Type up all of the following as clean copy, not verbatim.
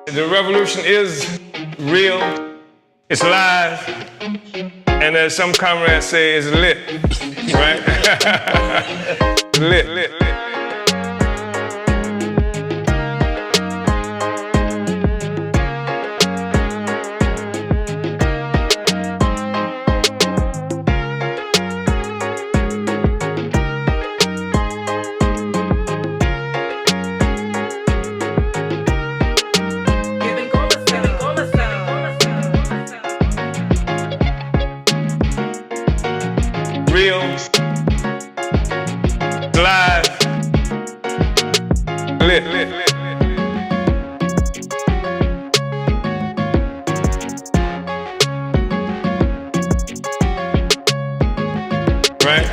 The revolution is real, it's live, and as some comrades say, it's lit, right? lit. Real, live, lit. Right?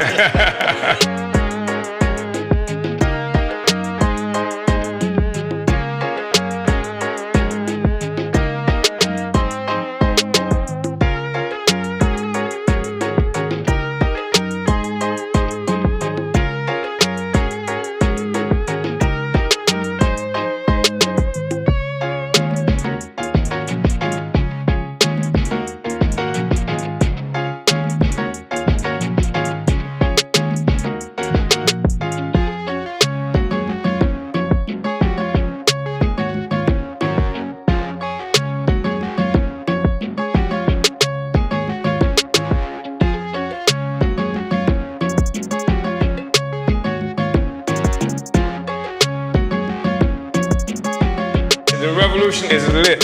The revolution is lit.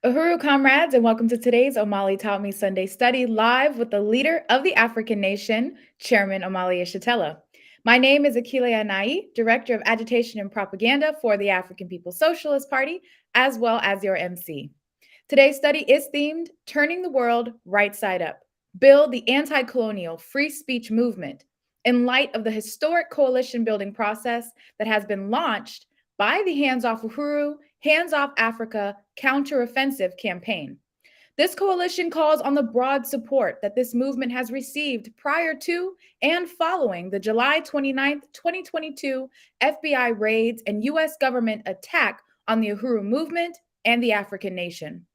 Uhuru comrades, and welcome to today's Omali Taught Me Sunday Study live with the leader of the African nation, Chairman Omali Yeshitela. My name is Akile Anai, Director of Agitation and Propaganda for the African People's Socialist Party, as well as your MC. Today's study is themed Turning the World Right Side Up, Build the Anti-Colonial Free Speech Movement, in light of the historic coalition building process that has been launched by the Hands Off Uhuru, Hands Off Africa Counteroffensive campaign. This coalition calls on the broad support that this movement has received prior to and following the July 29th, 2022 FBI raids and U.S. government attack on the Uhuru Movement and the African nation.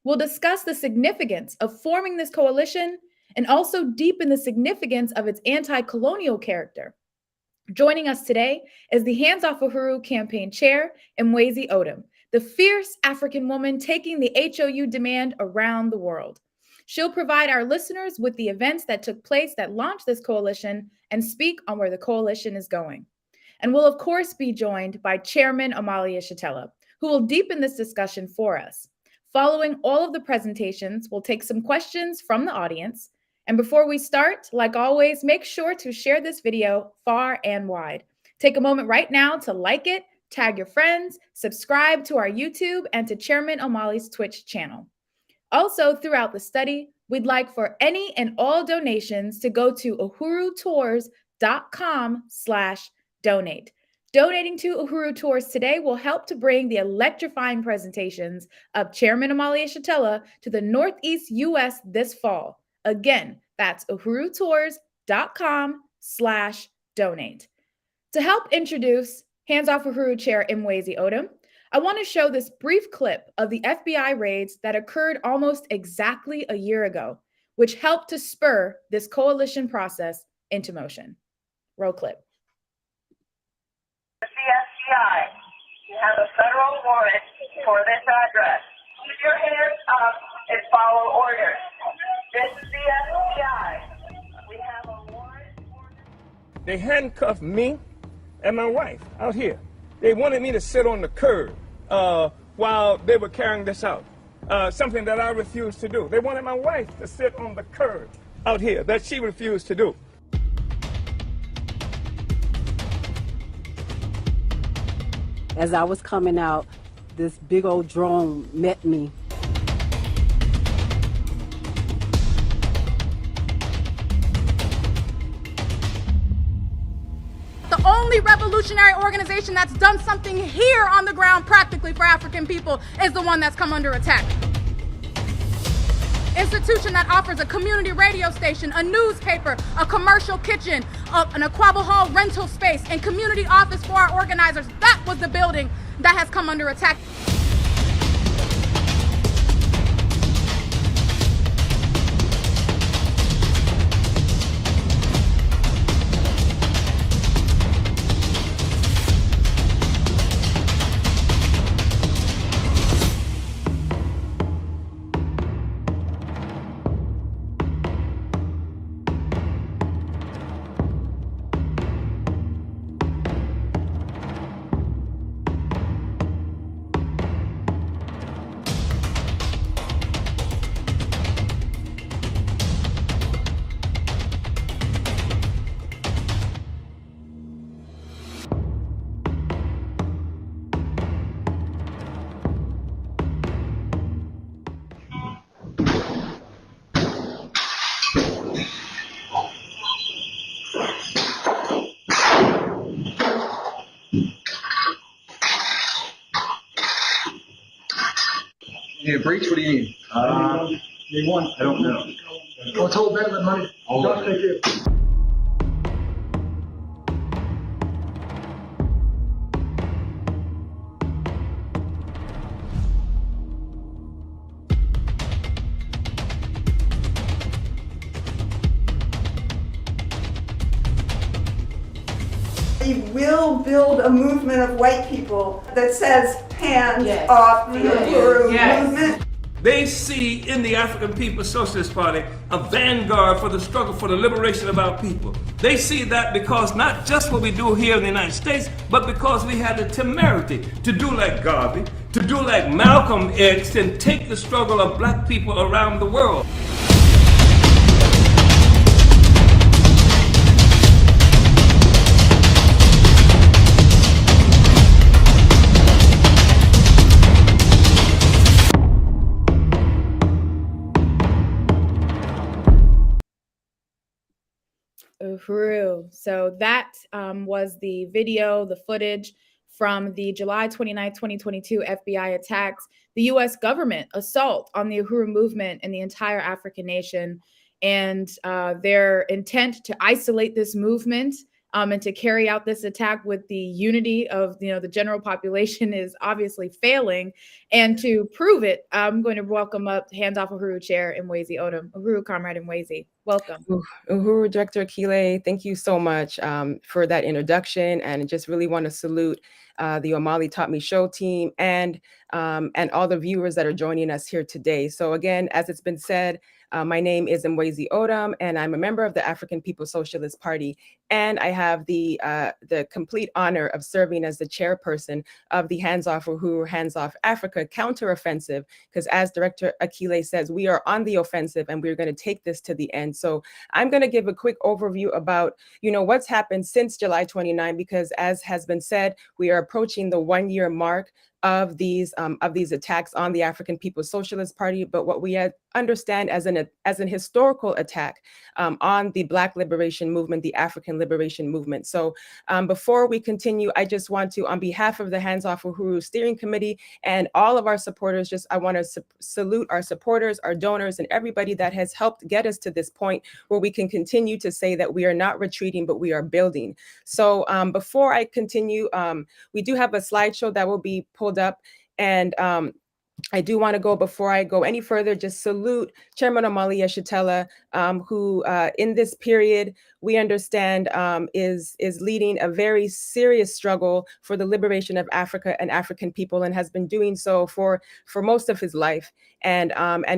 We'll discuss the significance of forming this coalition and also deepen the significance of its anti-colonial character. Joining us today is the Hands Off Uhuru campaign chair, Mwezi Odom, the fierce African woman taking the HOU demand around the world. She'll provide our listeners with the events that took place that launched this coalition and speak on where the coalition is going. And we'll, of course, be joined by Chairman Omali Yeshitela, who will deepen this discussion for us. Following all of the presentations, we'll take some questions from the audience. And before we start, like always, make sure to share this video far and wide. Take a moment right now to like it, tag your friends, subscribe to our YouTube and to Chairman Omali's Twitch channel. Also, throughout the study, we'd like for any and all donations to go to uhurutours.com/donate. Donating to Uhuru Tours today will help to bring the electrifying presentations of Chairman Omali Yeshitela to the Northeast U.S. this fall. Again, that's uhurutours.com/donate. To help introduce Hands Off Uhuru Chair Mwezi Odom, I want to show this brief clip of the FBI raids that occurred almost exactly a year ago, which helped to spur this coalition process into motion. Roll clip. FBI, you have a federal warrant for this address. Keep your hands up and follow orders. This is the FBI. We have a warrant for this. They handcuffed me and my wife out here. They wanted me to sit on the curb while they were carrying this out, something that I refused to do. They wanted my wife to sit on the curb out here, that she refused to do. As I was coming out, this big old drone met me. The only revolutionary organization that's done something here on the ground practically for African people is the one that's come under attack. institution that offers a community radio station, a newspaper, a commercial kitchen, an Aquaba Hall rental space, and community office for our organizers. That was the building that has come under attack. You need a breach? What do you need? They want. I don't know. Let's hold that with money. Don't take it. We will build a movement of white people that says hands off the Uhuru movement. They see in the African People's Socialist Party a vanguard for the struggle for the liberation of our people. They see that because not just what we do here in the United States, but because we had the temerity to do like Garvey, to do like Malcolm X, and take the struggle of black people around the world. Uhuru. So that was the video, the footage from the July 29, 2022 FBI attacks, the U.S. government assault on the Uhuru movement and the entire African nation, and their intent to isolate this movement and to carry out this attack with the unity of the general population is obviously failing. And to prove it, I'm going to welcome up Hands Off Uhuru Chair Mwezi Odom. Uhuru Comrade Mwezi, welcome. Uhuru Director Akile, thank you so much for that introduction, and just really want to salute the Omali Taught Me Show team and all the viewers that are joining us here today. So again, as it's been said, my name is Mwezi Odom, and I'm a member of the African People's Socialist Party, and I have the complete honor of serving as the chairperson of the Hands Off Uhuru, Hands Off Africa Counteroffensive, because as Director Akile says, we are on the offensive and we're going to take this to the end. So I'm going to give a quick overview about what's happened since July 29, because as has been said, we are approaching the 1-year mark of these attacks on the African People's Socialist Party, but what we understand as an historical attack on the Black liberation movement, the African liberation movement. So before we continue, I just want to, on behalf of the Hands Off Uhuru Steering Committee and all of our supporters, I want to salute our supporters, our donors, and everybody that has helped get us to this point where we can continue to say that we are not retreating, but we are building. So before I continue, we do have a slideshow that will be pulled up, and I do want to go, before I go any further, just salute Chairman Omali Yeshitela, who in this period we understand is leading a very serious struggle for the liberation of Africa and African people, and has been doing so for most of his life. And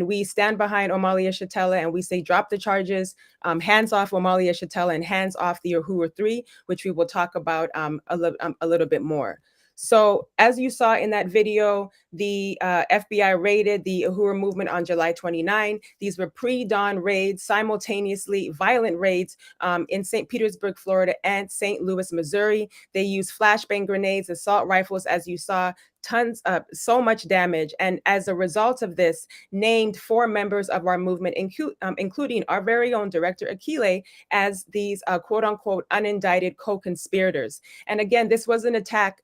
we stand behind Omali Yeshitela, and we say drop the charges, hands off Omali Yeshitela, and hands off the Uhuru 3, which we will talk about a little bit more. So as you saw in that video, the FBI raided the Uhuru movement on July 29. These were pre-dawn raids, simultaneously violent raids in St. Petersburg, Florida, and St. Louis, Missouri. They used flashbang grenades, assault rifles, as you saw, so much damage. And as a result of this, named 4 members of our movement, including our very own Director Akile, as these quote unquote unindicted co-conspirators. And again, this was an attack.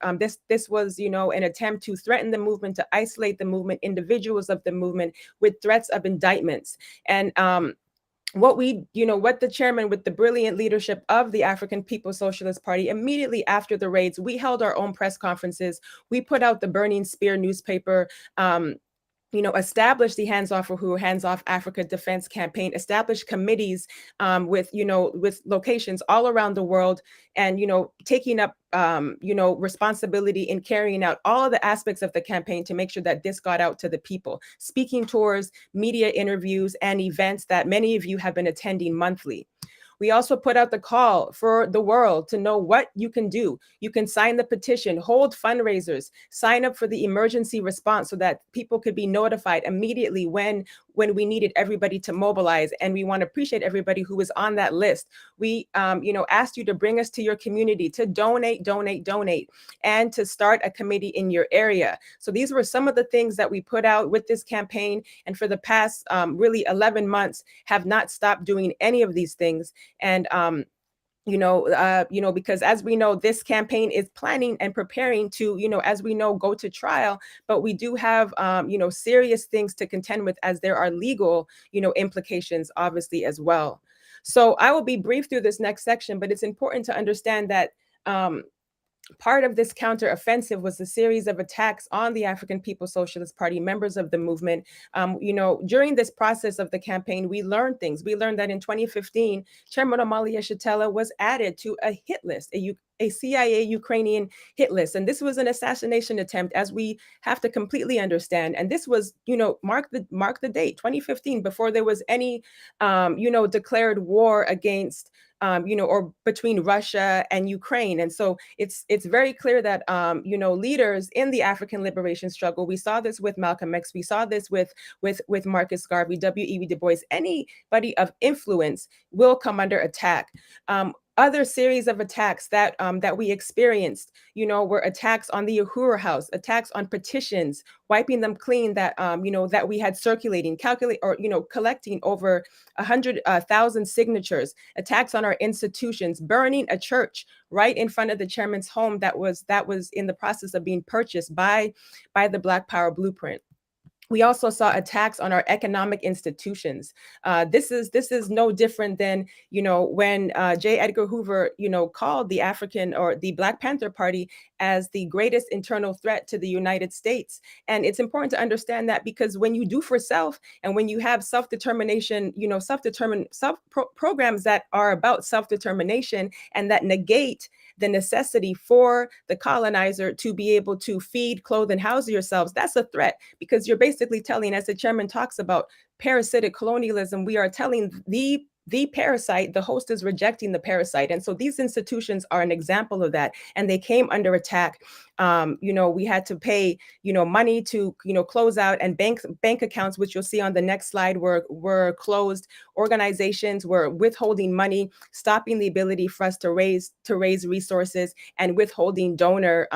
This was, an attempt to threaten the movement, to isolate the movement, individuals of the movement, with threats of indictments. And what the chairman, with the brilliant leadership of the African People's Socialist Party, immediately after the raids, we held our own press conferences. We put out the Burning Spear newspaper, established the Hands Off Uhuru, Hands Off Africa Defense Campaign, established committees with locations all around the world, and, taking up, responsibility in carrying out all of the aspects of the campaign to make sure that this got out to the people, speaking tours, media interviews, and events that many of you have been attending monthly. We also put out the call for the world to know what you can do. You can sign the petition, hold fundraisers, sign up for the emergency response so that people could be notified immediately when we needed everybody to mobilize. And we want to appreciate everybody who was on that list. We, asked you to bring us to your community, to donate, and to start a committee in your area. So these were some of the things that we put out with this campaign. And for the past really 11 months, have not stopped doing any of these things. And, because as we know, this campaign is planning and preparing to, as we know, go to trial. But we do have, serious things to contend with, as there are legal, implications, obviously, as well. So I will be brief through this next section, but it's important to understand that part of this counteroffensive was a series of attacks on the African People's Socialist Party, members of the movement. During this process of the campaign, we learned things. We learned that in 2015, Chairman Omali Yeshitela was added to a hit list, a CIA Ukrainian hit list. And this was an assassination attempt, as we have to completely understand. And this was, mark the date, 2015, before there was any, declared war against or between Russia and Ukraine. And so it's very clear that, leaders in the African liberation struggle, we saw this with Malcolm X, we saw this with Marcus Garvey, W.E.B. Du Bois, anybody of influence will come under attack. Other series of attacks that we experienced, were attacks on the Uhuru House, attacks on petitions, wiping them clean that that we had circulating, collecting over 100,000 signatures, attacks on our institutions, burning a church right in front of the chairman's home that was in the process of being purchased by the Black Power Blueprint. We also saw attacks on our economic institutions. This is no different than, when J. Edgar Hoover, called the African or the Black Panther Party as the greatest internal threat to the United States. And it's important to understand that, because when you do for self, and when you have self-determination, programs that are about self-determination and that negate the necessity for the colonizer to be able to feed, clothe, and house yourselves, that's a threat, because you're basically telling, as the chairman talks about parasitic colonialism, we are telling the parasite, the host is rejecting the parasite. And so these institutions are an example of that. And they came under attack. We had to pay, money to, close out, and bank accounts, which you'll see on the next slide, were closed. Organizations were withholding money, stopping the ability for us to raise resources, and withholding donor,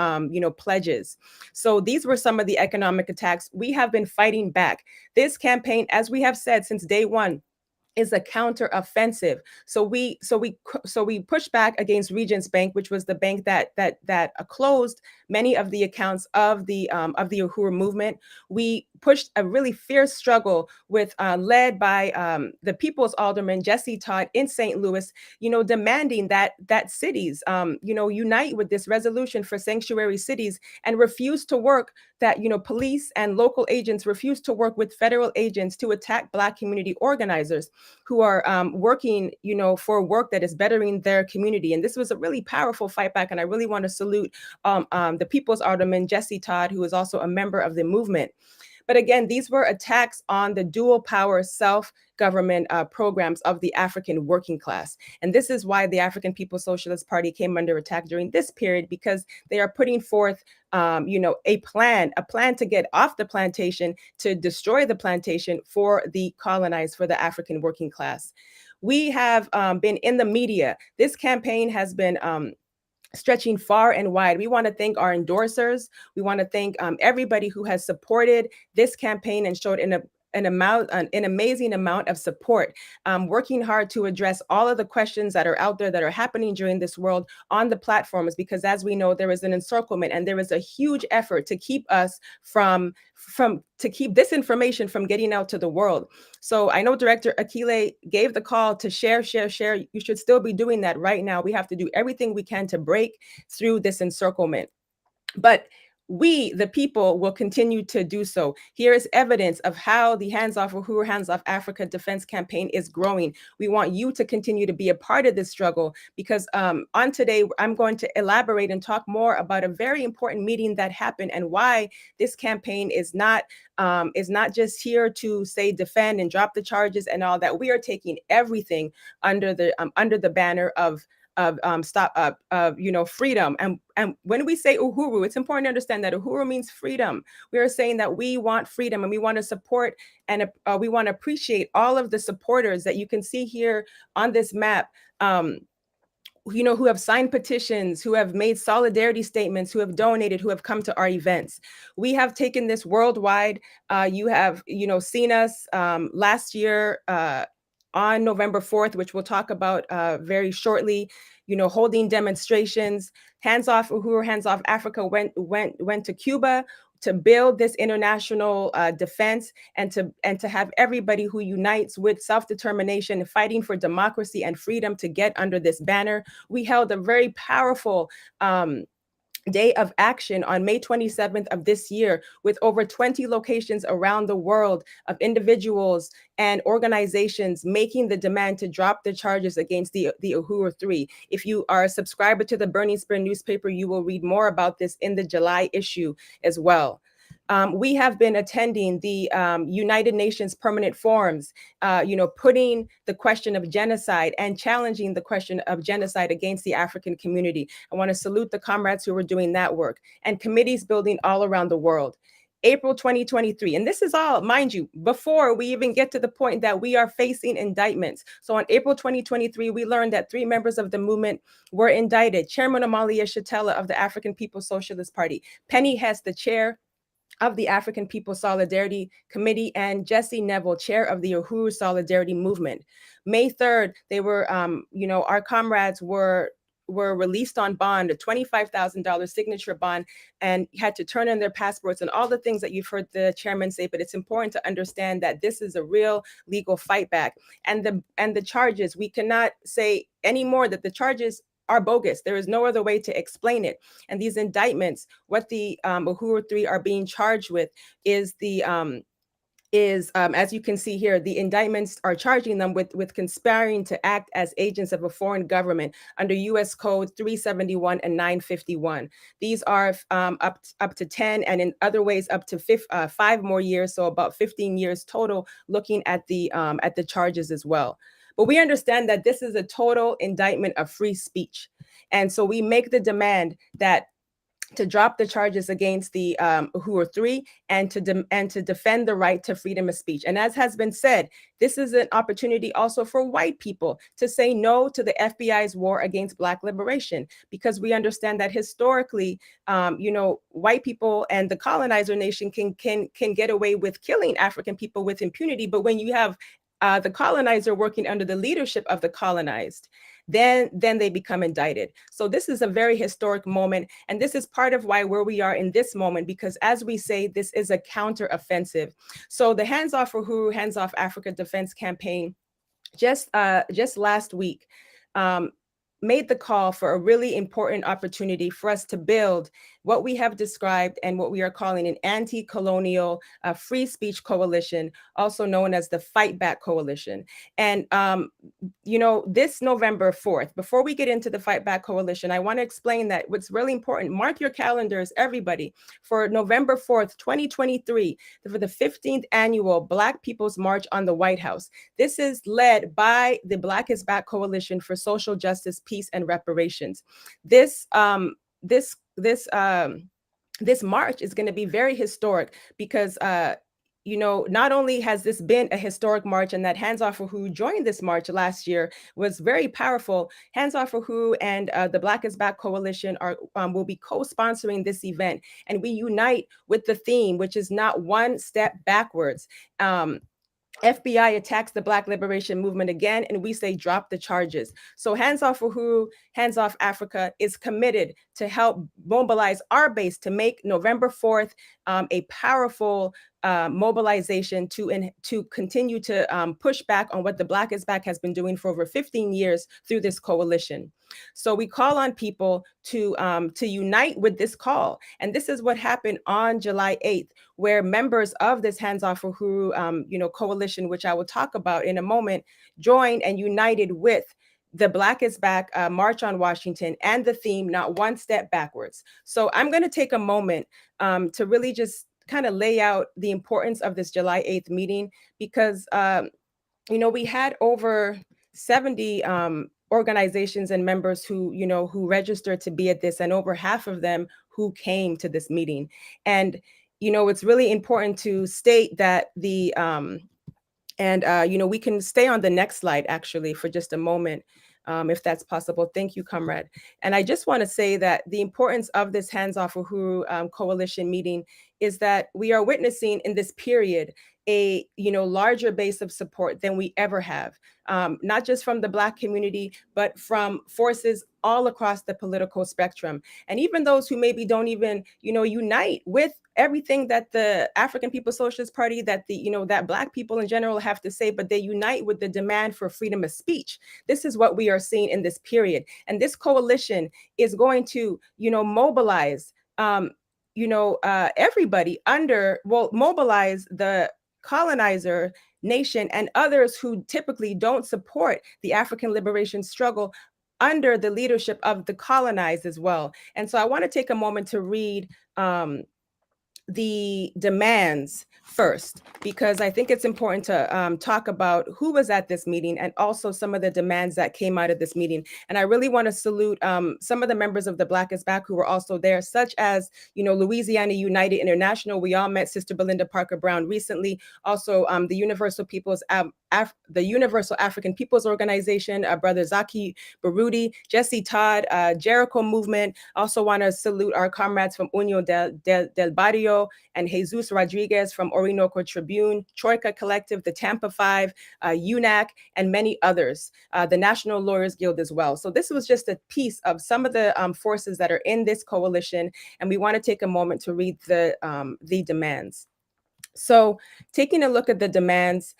pledges. So these were some of the economic attacks. We have been fighting back. This campaign, as we have said since day one, is a counteroffensive. So we pushed back against Regents Bank, which was the bank that closed many of the accounts of the Uhuru movement. We pushed a really fierce struggle led by the People's Alderman Jesse Todd in St. Louis, demanding that cities, unite with this resolution for sanctuary cities, and refuse to work. That police and local agents refuse to work with federal agents to attack Black community organizers who are working, for work that is bettering their community. And this was a really powerful fight back. And I really want to salute the People's Alderman Jesse Todd, who is also a member of the movement. But again, these were attacks on the dual power self-government programs of the African working class. And this is why the African People's Socialist Party came under attack during this period, because they are putting forth a plan to get off the plantation, to destroy the plantation for the colonized, for the African working class. We have been in the media. This campaign has been stretching far and wide. We want to thank our endorsers. We want to thank everybody who has supported this campaign and showed an amazing amount of support, working hard to address all of the questions that are out there that are happening during this world on the platforms, because as we know, there is an encirclement and there is a huge effort to keep us to keep this information from getting out to the world. So I know Director Akile gave the call to share. You should still be doing that right now. We have to do everything we can to break through this encirclement. But we, the people, will continue to do so. Here is evidence of how the Hands Off Uhuru, Hands Off Africa Defense Campaign is growing. We want you to continue to be a part of this struggle, because on today, I'm going to elaborate and talk more about a very important meeting that happened and why this campaign is not just here to say defend and drop the charges and all that. We are taking everything under the banner of freedom. And when we say Uhuru, it's important to understand that Uhuru means freedom. We are saying that we want freedom, and we want to support and we want to appreciate all of the supporters that you can see here on this map. Who have signed petitions, who have made solidarity statements, who have donated, who have come to our events. We have taken this worldwide. You have, seen us last year on November 4th, which we'll talk about very shortly, holding demonstrations. Hands Off Uhuru, Hands Off Africa went to Cuba to build this international defense and to have everybody who unites with self-determination and fighting for democracy and freedom to get under this banner. We held a very powerful day of action on May 27th of this year, with over 20 locations around the world of individuals and organizations making the demand to drop the charges against the Uhuru 3. If you are a subscriber to the Burning Spear newspaper, you will read more about this in the July issue as well. We have been attending the United Nations permanent forums, putting the question of genocide and challenging the question of genocide against the African community. I want to salute the comrades who are doing that work, and committees building all around the world. April 2023, and this is all, mind you, before we even get to the point that we are facing indictments. So on April 2023, we learned that 3 members of the movement were indicted. Chairman Omali Yeshitela of the African People's Socialist Party, Penny Hess, the chair of the African People's Solidarity Committee, and Jesse Neville, chair of the Uhuru Solidarity Movement. May 3rd, they were, our comrades were released on bond, a $25,000 signature bond, and had to turn in their passports and all the things that you've heard the chairman say. But it's important to understand that this is a real legal fight back. And the charges, we cannot say anymore that the charges are bogus. There is no other way to explain it. And these indictments, what the Uhuru 3 are being charged with is as you can see here, the indictments are charging them with conspiring to act as agents of a foreign government under U.S. Code 371 and 951. These are up to 10, and in other ways up to 5 more years, so about 15 years total, looking at the charges as well. But we understand that this is a total indictment of free speech. And so we make the demand that to drop the charges against the Uhuru 3 and to defend the right to freedom of speech. And as has been said, this is an opportunity also for white people to say no to the FBI's war against Black liberation, because we understand that historically, white people and the colonizer nation can get away with killing African people with impunity. But when you have the colonizer working under the leadership of the colonized, then they become indicted. So this is a very historic moment. And this is part of where we are in this moment, because as we say, this is a counteroffensive. So the Hands Off Uhuru, Hands Off Africa Defense Campaign just last week made the call for a really important opportunity for us to build what we have described and what we are calling an anti-colonial free speech coalition, also known as the Fight Back Coalition. And, this November 4th, before we get into the Fight Back Coalition, I want to explain that what's really important, mark your calendars, everybody, for November 4th, 2023, for the 15th annual Black People's March on the White House. This is led by the Black is Back Coalition for Social Justice, Peace, and Reparations. This march is going to be very historic because not only has this been a historic march, and that Hands Off Uhuru joined this march last year was very powerful. Hands Off Uhuru and the Black is Back Coalition will be co-sponsoring this event, and we unite with the theme, which is not one step backwards. FBI attacks the Black Liberation Movement again, and we say drop the charges. So Hands Off Uhuru, Hands Off Africa is committed to help mobilize our base to make November 4th a powerful mobilization to continue to push back on what the Black is Back has been doing for over 15 years through this coalition. So we call on people to unite with this call. And this is what happened on July 8th, where members of this Hands Off Uhuru coalition, which I will talk about in a moment, joined and united with the Black is Back March on Washington and the theme, not one step backwards. So I'm going to take a moment to really just kind of lay out the importance of this July 8th meeting, because, we had over 70 organizations and members who registered to be at this, and over half of them who came to this meeting. And, it's really important to state that we can stay on the next slide actually for just a moment. If that's possible. Thank you, comrade. And I just want to say that the importance of this Hands Off Uhuru coalition meeting is that we are witnessing in this period a larger base of support than we ever have, not just from the Black community, but from forces all across the political spectrum. And even those who maybe don't even, unite with everything that the African People's Socialist Party, that that Black people in general have to say, but they unite with the demand for freedom of speech. This is what we are seeing in this period. And this coalition is going to, mobilize, everybody mobilize the colonizer nation and others who typically don't support the African liberation struggle under the leadership of the colonized as well. And so I want to take a moment to read the demands first, because I think it's important to talk about who was at this meeting and also some of the demands that came out of this meeting. And I really want to salute some of the members of the Black is Back who were also there, such as, Louisiana United International. We all met Sister Belinda Parker Brown recently. Also, the Universal African Peoples Organization, Brother Zaki Baruti, Jesse Todd, Jericho Movement. Also want to salute our comrades from Unión del Barrio and Jesus Rodriguez from Orinoco Tribune, Troika Collective, the Tampa 5, UNAC, and many others, the National Lawyers Guild as well. So this was just a piece of some of the forces that are in this coalition, and we want to take a moment to read the demands. So taking a look at the demands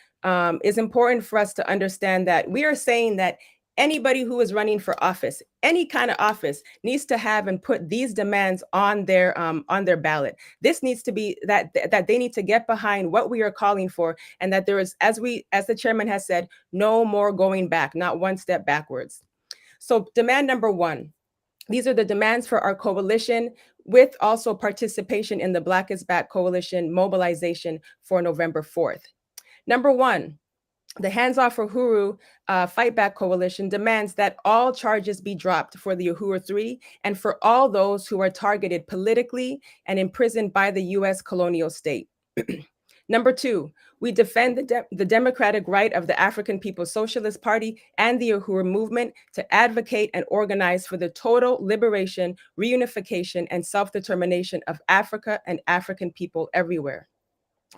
is important for us to understand that we are saying that anybody who is running for office, any kind of office, needs to have and put these demands on their ballot. This needs to be that they need to get behind what we are calling for, and that there is, as the chairman has said, no more going back, not one step backwards. So demand number one, these are the demands for our coalition, with also participation in the Black is Back coalition mobilization for November 4th. Number one, the Hands Off Uhuru Fight Back Coalition demands that all charges be dropped for the Uhuru 3 and for all those who are targeted politically and imprisoned by the U.S. colonial state. Number two, we defend the democratic right of the African People's Socialist Party and the Uhuru Movement to advocate and organize for the total liberation, reunification, and self-determination of Africa and African people everywhere.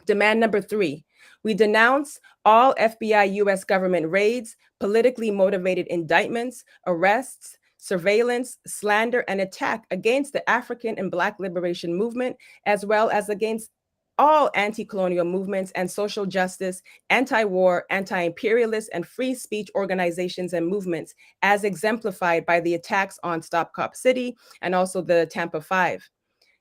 Demand number three, we denounce all FBI U.S. government raids, politically motivated indictments, arrests, surveillance, slander, and attack against the African and Black liberation movement, as well as against all anti-colonial movements and social justice, anti-war, anti-imperialist, and free speech organizations and movements, as exemplified by the attacks on Stop Cop City and also the Tampa 5.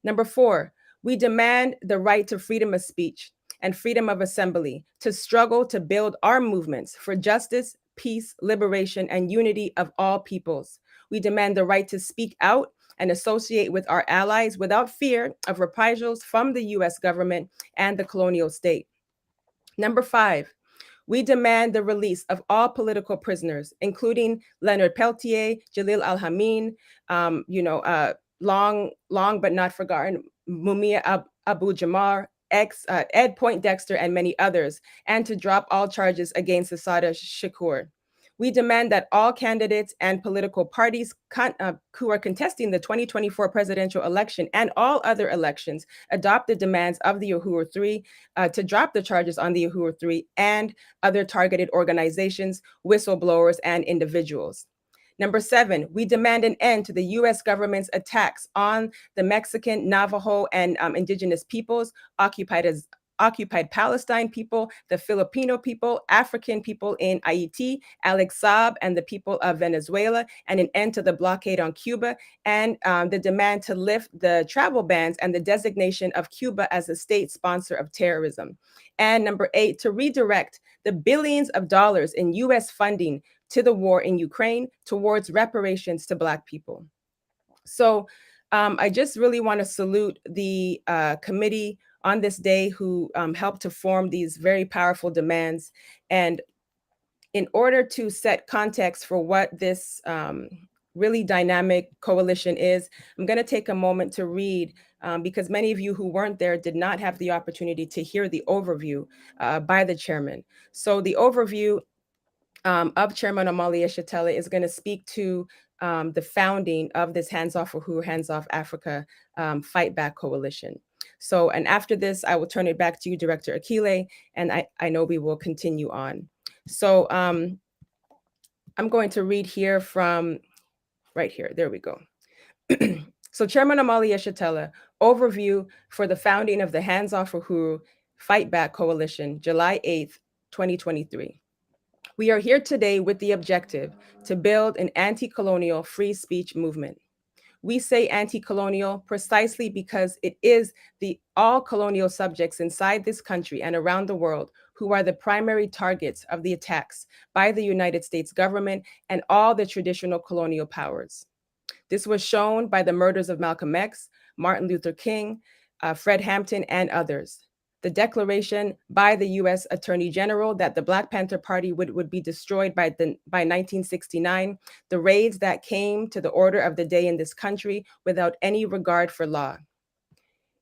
Number four, we demand the right to freedom of speech and freedom of assembly, to struggle to build our movements for justice, peace, liberation, and unity of all peoples. We demand the right to speak out and associate with our allies without fear of reprisals from the US government and the colonial state. Number five, we demand the release of all political prisoners, including Leonard Peltier, Jalil Al-Hamin, long but not forgotten, Mumia Abu Jammar, Ed Poindexter, and many others, and to drop all charges against Assata Shakur. We demand that all candidates and political parties who are contesting the 2024 presidential election and all other elections adopt the demands of the Uhuru 3 to drop the charges on the Uhuru 3 and other targeted organizations, whistleblowers, and individuals. Number 7, we demand an end to the U.S. government's attacks on the Mexican, Navajo, and indigenous peoples, occupied Palestine people, the Filipino people, African people in Haiti, Alex Saab, and the people of Venezuela, and an end to the blockade on Cuba, and the demand to lift the travel bans and the designation of Cuba as a state sponsor of terrorism. And number 8, to redirect the billions of dollars in U.S. funding to the war in Ukraine towards reparations to Black people. So I just really want to salute the committee on this day who helped to form these very powerful demands. And in order to set context for what this really dynamic coalition is, I'm going to take a moment to read, because many of you who weren't there did not have the opportunity to hear the overview by the chairman. So the overview of Chairman Omali Yeshitela is going to speak to the founding of this Hands Off Uhuru, Hands Off Africa Fight Back Coalition. So, and after this, I will turn it back to you, Director Akile, and I know we will continue on. So I'm going to read here from right here. There we go. So Chairman Omali Yeshitela, overview for the founding of the Hands Off Uhuru Fight Back Coalition, July 8th, 2023. We are here today with the objective to build an anti-colonial free speech movement. We say anti-colonial precisely because it is the all colonial subjects inside this country and around the world who are the primary targets of the attacks by the United States government and all the traditional colonial powers. This was shown by the murders of Malcolm X, Martin Luther King, Fred Hampton, and others. The declaration by the U.S. Attorney General that the Black Panther Party would be destroyed by 1969, the raids that came to the order of the day in this country without any regard for law.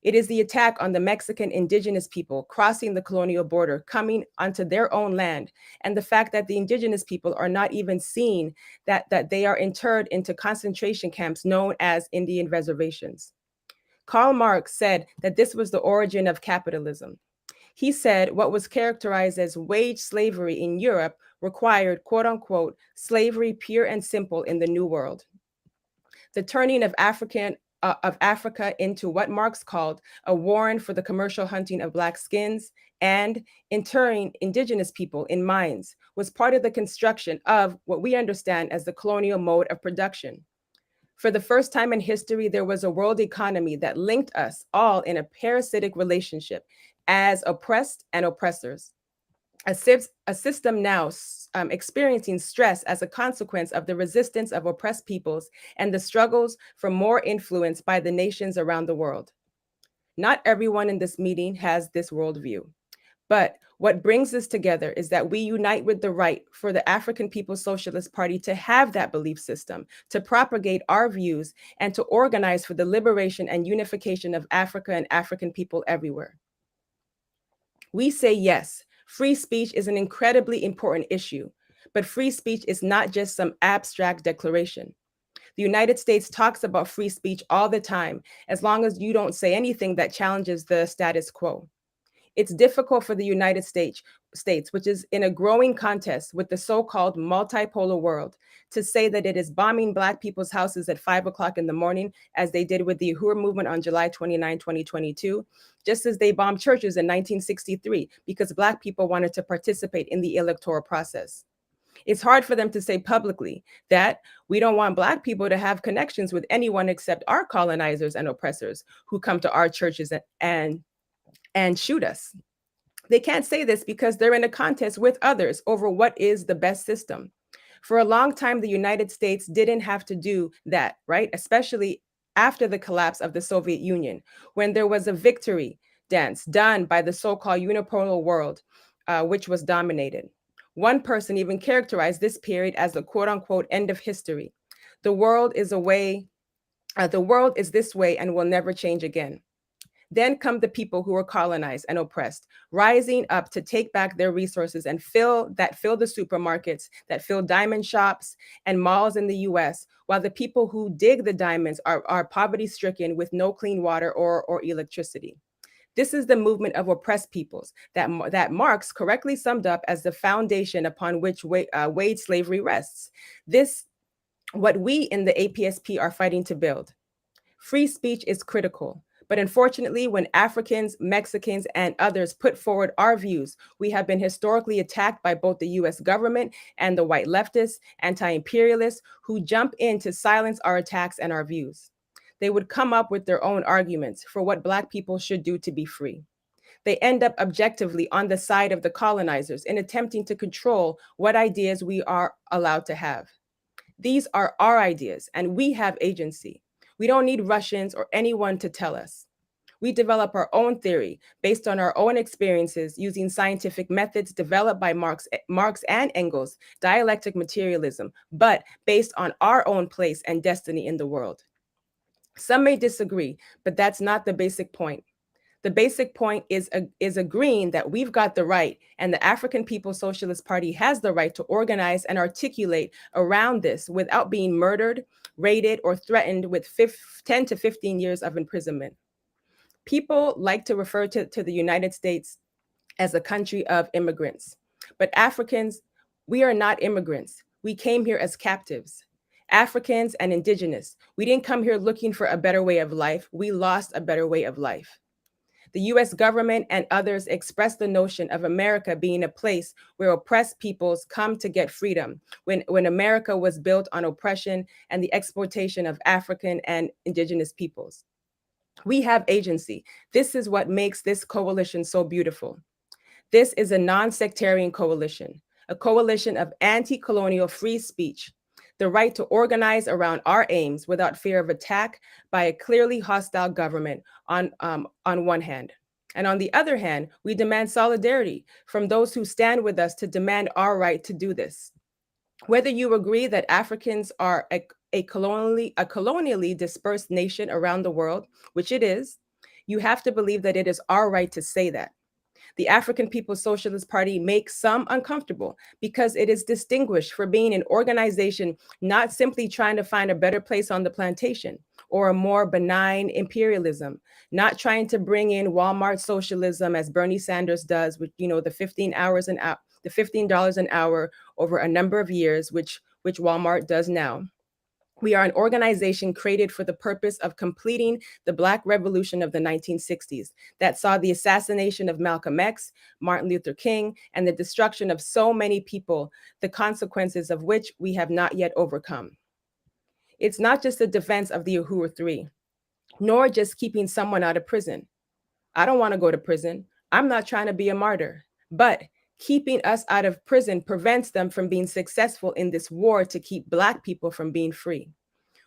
It is the attack on the Mexican indigenous people crossing the colonial border, coming onto their own land, and the fact that the indigenous people are not even seen, that they are interred into concentration camps known as Indian reservations. Karl Marx said that this was the origin of capitalism. He said what was characterized as wage slavery in Europe required, quote unquote, slavery pure and simple in the New World. The turning of Africa into what Marx called a warren for the commercial hunting of Black skins and interring indigenous people in mines was part of the construction of what we understand as the colonial mode of production. For the first time in history, there was a world economy that linked us all in a parasitic relationship as oppressed and oppressors. A system now experiencing stress as a consequence of the resistance of oppressed peoples and the struggles for more influence by the nations around the world. Not everyone in this meeting has this worldview. But what brings us together is that we unite with the right for the African People's Socialist Party to have that belief system, to propagate our views, and to organize for the liberation and unification of Africa and African people everywhere. We say yes, free speech is an incredibly important issue, but free speech is not just some abstract declaration. The United States talks about free speech all the time, as long as you don't say anything that challenges the status quo. It's difficult for the United States, which is in a growing contest with the so-called multipolar world, to say that it is bombing Black people's houses at 5 o'clock in the morning, as they did with the Uhuru Movement on July 29, 2022, just as they bombed churches in 1963 because Black people wanted to participate in the electoral process. It's hard for them to say publicly that we don't want Black people to have connections with anyone except our colonizers and oppressors who come to our churches and shoot us. They can't say this because they're in a contest with others over what is the best system. For a long time, the United States didn't have to do that, right? Especially after the collapse of the Soviet Union, when there was a victory dance done by the so-called unipolar world, which was dominated. One person even characterized this period as the quote unquote end of history. The world is this way and will never change again. Then come the people who were colonized and oppressed, rising up to take back their resources and fill the supermarkets, that fill diamond shops and malls in the US, while the people who dig the diamonds are poverty-stricken with no clean water or electricity. This is the movement of oppressed peoples that Marx correctly summed up as the foundation upon which wage slavery rests. This, what we in the APSP are fighting to build. Free speech is critical. But unfortunately, when Africans, Mexicans, and others put forward our views, we have been historically attacked by both the US government and the white leftists, anti-imperialists, who jump in to silence our attacks and our views. They would come up with their own arguments for what Black people should do to be free. They end up objectively on the side of the colonizers in attempting to control what ideas we are allowed to have. These are our ideas, and we have agency. We don't need Russians or anyone to tell us. We develop our own theory based on our own experiences using scientific methods developed by Marx and Engels, dialectic materialism, but based on our own place and destiny in the world. Some may disagree, but that's not the basic point. The basic point is agreeing that we've got the right, and the African People's Socialist Party has the right to organize and articulate around this without being murdered, raided, or threatened with 10 to 15 years of imprisonment. People like to refer to the United States as a country of immigrants, but Africans, we are not immigrants. We came here as captives. Africans and indigenous, we didn't come here looking for a better way of life. We lost a better way of life. The US government and others expressed the notion of America being a place where oppressed peoples come to get freedom, when America was built on oppression and the exploitation of African and indigenous peoples. We have agency. This is what makes this coalition so beautiful. This is a non-sectarian coalition, a coalition of anti-colonial free speech, the right to organize around our aims without fear of attack by a clearly hostile government on one hand. And on the other hand, we demand solidarity from those who stand with us to demand our right to do this. Whether you agree that Africans are a colonially dispersed nation around the world, which it is, you have to believe that it is our right to say that. The African People's Socialist Party makes some uncomfortable because it is distinguished for being an organization not simply trying to find a better place on the plantation or a more benign imperialism, not trying to bring in Walmart socialism as Bernie Sanders does with, the $15 an hour over a number of years, which Walmart does now. We are an organization created for the purpose of completing the Black Revolution of the 1960s that saw the assassination of Malcolm X, Martin Luther King, and the destruction of so many people, the consequences of which we have not yet overcome. It's not just the defense of the Uhuru 3, nor just keeping someone out of prison. I don't want to go to prison. I'm not trying to be a martyr, but keeping us out of prison prevents them from being successful in this war to keep Black people from being free.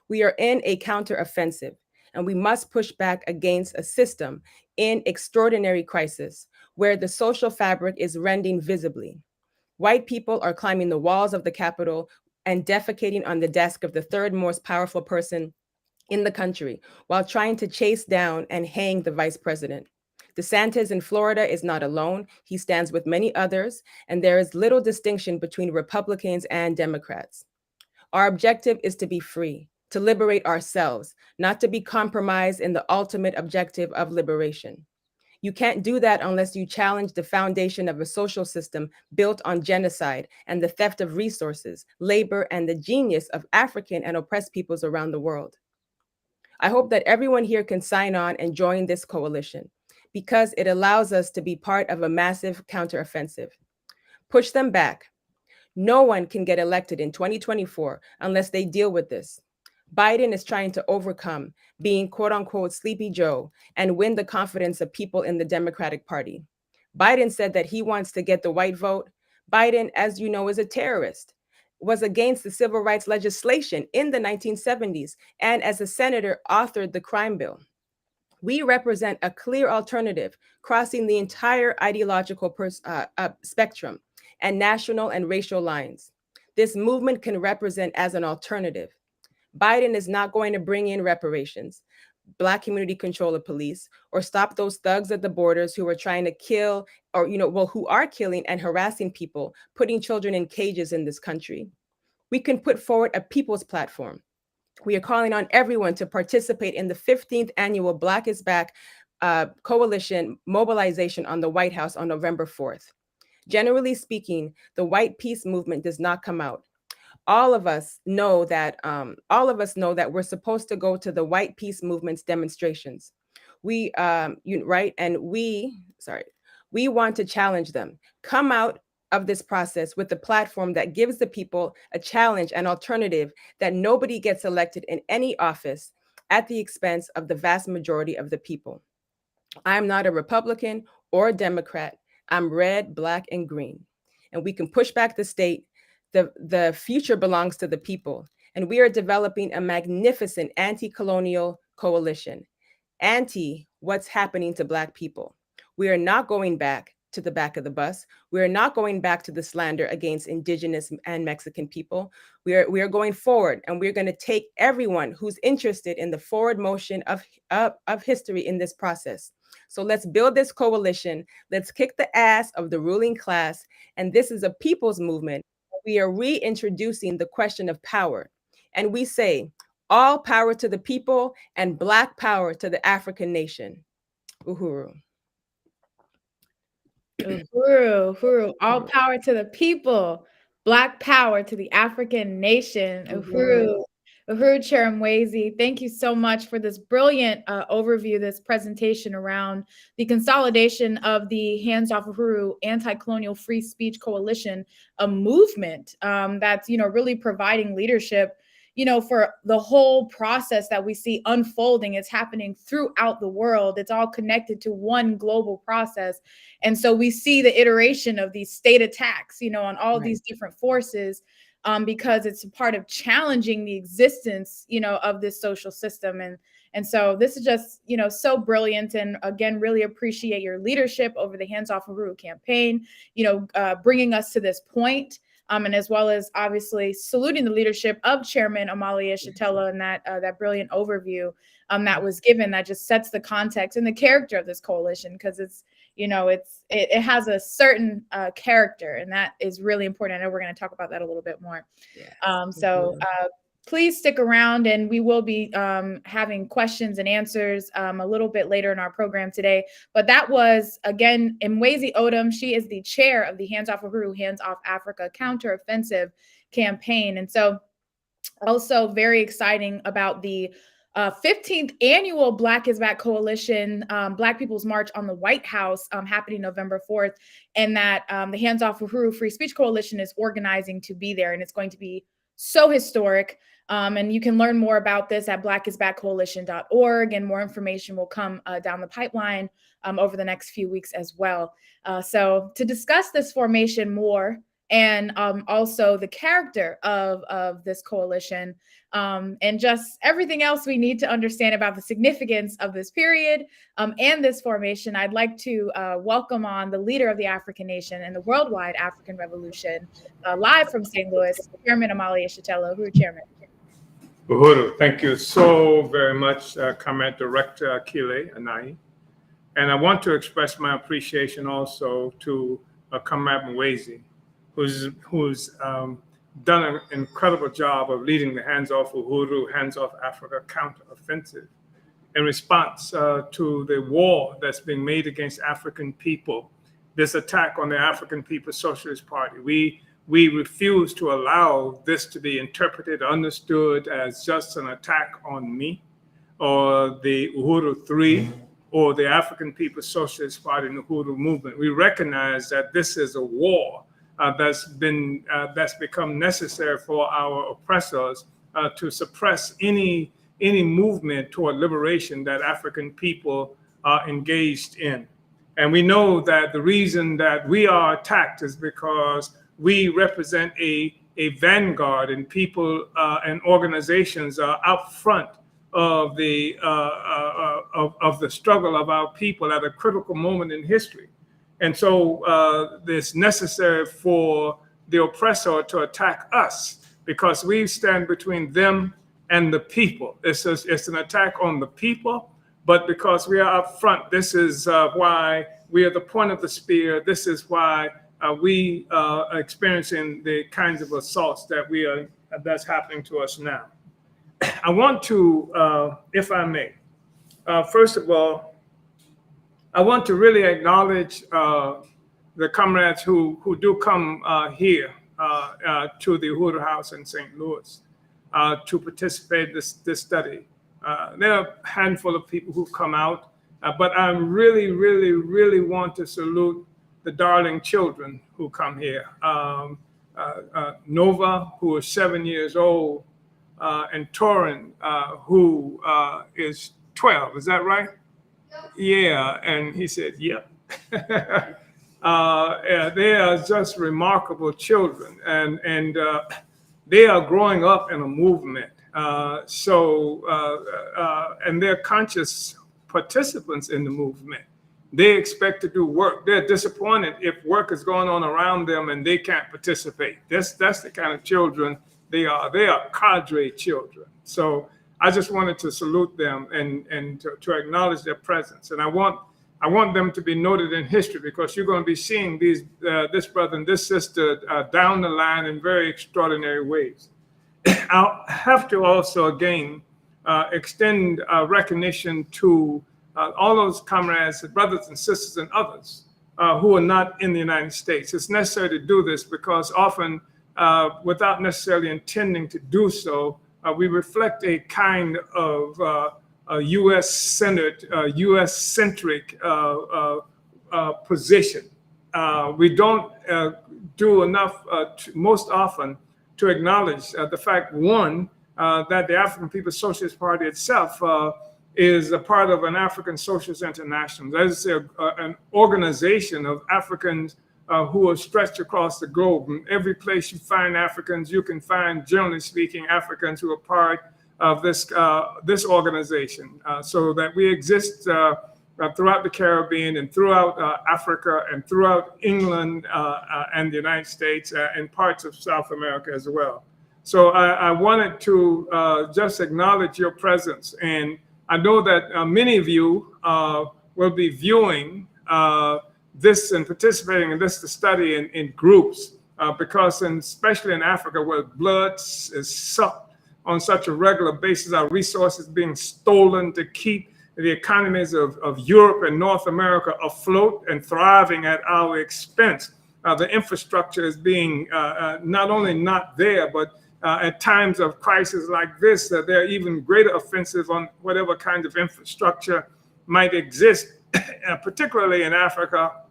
We are in a counteroffensive, and we must push back against a system in extraordinary crisis where the social fabric is rending visibly. White people are climbing the walls of the Capitol and defecating on the desk of the third most powerful person in the country while trying to chase down and hang the vice president. DeSantis in Florida is not alone. He stands with many others, and there is little distinction between Republicans and Democrats. Our objective is to be free, to liberate ourselves, not to be compromised in the ultimate objective of liberation. You can't do that unless you challenge the foundation of a social system built on genocide and the theft of resources, labor, and the genius of African and oppressed peoples around the world. I hope that everyone here can sign on and join this coalition, because it allows us to be part of a massive counteroffensive. Push them back. No one can get elected in 2024 unless they deal with this. Biden is trying to overcome being quote unquote Sleepy Joe and win the confidence of people in the Democratic Party. Biden said that he wants to get the white vote. Biden, as you know, is a terrorist, was against the civil rights legislation in the 1970s, and as a senator authored the crime bill. We represent a clear alternative, crossing the entire ideological spectrum and national and racial lines. This movement can represent as an alternative. Biden is not going to bring in reparations. Black community control of police, or stop those thugs at the borders who are trying to kill, or, who are killing and harassing people, putting children in cages in this country. We can put forward a people's platform. We are calling on everyone to participate in the 15th annual Black is Back coalition mobilization on the White House on November 4th. Generally speaking, the white peace movement does not come out. All of us know that we're supposed to go to the white peace movement's demonstrations. We want to challenge them. Come out of this process with a platform that gives the people a challenge, an alternative, that nobody gets elected in any office at the expense of the vast majority of the people. I'm not a Republican or a Democrat. I'm red, black, and green. And we can push back the state. The future belongs to the people. And we are developing a magnificent anti-colonial coalition, anti what's happening to Black people. We are not going back to the back of the bus. We are not going back to the slander against Indigenous and Mexican people. We are going forward, and we're going to take everyone who's interested in the forward motion of history in this process. So let's build this coalition. Let's kick the ass of the ruling class. And this is a people's movement. We are reintroducing the question of power. And we say, all power to the people and Black power to the African nation. Uhuru. Uhuru, all power to the people, Black power to the African nation. Uhuru Chair Mwezi, thank you so much for this brilliant overview, this presentation around the consolidation of the Hands Off Uhuru Anti-Colonial Free Speech Coalition, a movement that's really providing leadership for the whole process that we see unfolding. It's happening throughout the world. It's all connected to one global process. And so we see the iteration of these state attacks, on all these different forces, because it's a part of challenging the existence, of this social system. And so this is just, so brilliant. And again, really appreciate your leadership over the Hands Off Uhuru campaign, bringing us to this point. And as well as obviously saluting the leadership of Chairman Omali Yeshitela and that brilliant overview that was given, that just sets the context and the character of this coalition, because it's it has a certain character, and that is really important. I know we're going to talk about that a little bit more. Please stick around, and we will be having questions and answers a little bit later in our program today. But that was, again, Mwezi Odom. She is the chair of the Hands Off Uhuru, Hands Off Africa Counteroffensive campaign. And so also very exciting about the 15th annual Black is Back Coalition, Black People's March on the White House, happening November 4th, and that the Hands Off Uhuru Free Speech Coalition is organizing to be there, and it's going to be so historic. And you can learn more about this at blackisbackcoalition.org, and more information will come down the pipeline over the next few weeks as well. So to discuss this formation more, and also the character of this coalition, and just everything else we need to understand about the significance of this period and this formation, I'd like to welcome on the leader of the African nation and the worldwide African revolution, live from St. Louis, Chairman Omali Yeshitela. Uhuru, Chairman. Uhuru, thank you so very much, Comrade Director Akile Anai. And I want to express my appreciation also to Comrade Mwezi, who's done an incredible job of leading the Hands Off Uhuru, Hands Off Africa Counteroffensive in response to the war that's being made against African people, this attack on the African People's Socialist Party. We refuse to allow this to be interpreted, understood as just an attack on me or the Uhuru 3 or the African People's Socialist Party and the Uhuru Movement. We recognize that this is a war that's become necessary for our oppressors to suppress any movement toward liberation that African people are engaged in. And we know that the reason that we are attacked is because we represent a vanguard, and people and organizations are out front of the struggle of our people at a critical moment in history. And so it's necessary for the oppressor to attack us, because we stand between them and the people. It's an attack on the people, but because we are up front, this is why we are the point of the spear. This is why we are experiencing the kinds of assaults that's happening to us now. I want to, if I may, first of all, I want to really acknowledge the comrades who do come here to the Uhuru House in St. Louis to participate in this study. There are a handful of people who come out, but I really, really, really want to salute the darling children who come here. Nova, who is 7 years old, and Torin, who is 12. Is that right? Yeah, and he said, yep. They are just remarkable children, and they are growing up in a movement. And they're conscious participants in the movement. They expect to do work. They're disappointed if work is going on around them and they can't participate. That's the kind of children they are. They are cadre children. So I just wanted to salute them and to acknowledge their presence. And I want them to be noted in history, because you're going to be seeing this brother and this sister down the line in very extraordinary ways. I'll have to also again extend recognition to all those comrades, brothers and sisters and others who are not in the United States. It's necessary to do this because often, without necessarily intending to do so, we reflect a kind of U.S.-centered, U.S.-centric position. We don't do enough, most often, to acknowledge the fact, one, that the African People's Socialist Party itself is a part of an African Socialist International. That is an organization of Africans who are stretched across the globe. In every place you find Africans, you can find, generally speaking, Africans who are part of this organization, so that we exist throughout the Caribbean and throughout Africa and throughout England and the United States and parts of South America as well. So I wanted to just acknowledge your presence. And I know that many of you will be viewing this and participating in this study in groups, because especially in Africa, where blood is sucked on such a regular basis, our resources being stolen to keep the economies of Europe and North America afloat and thriving at our expense. The infrastructure is being not only not there, but at times of crisis like this, there are even greater offensive on whatever kind of infrastructure might exist, particularly in Africa,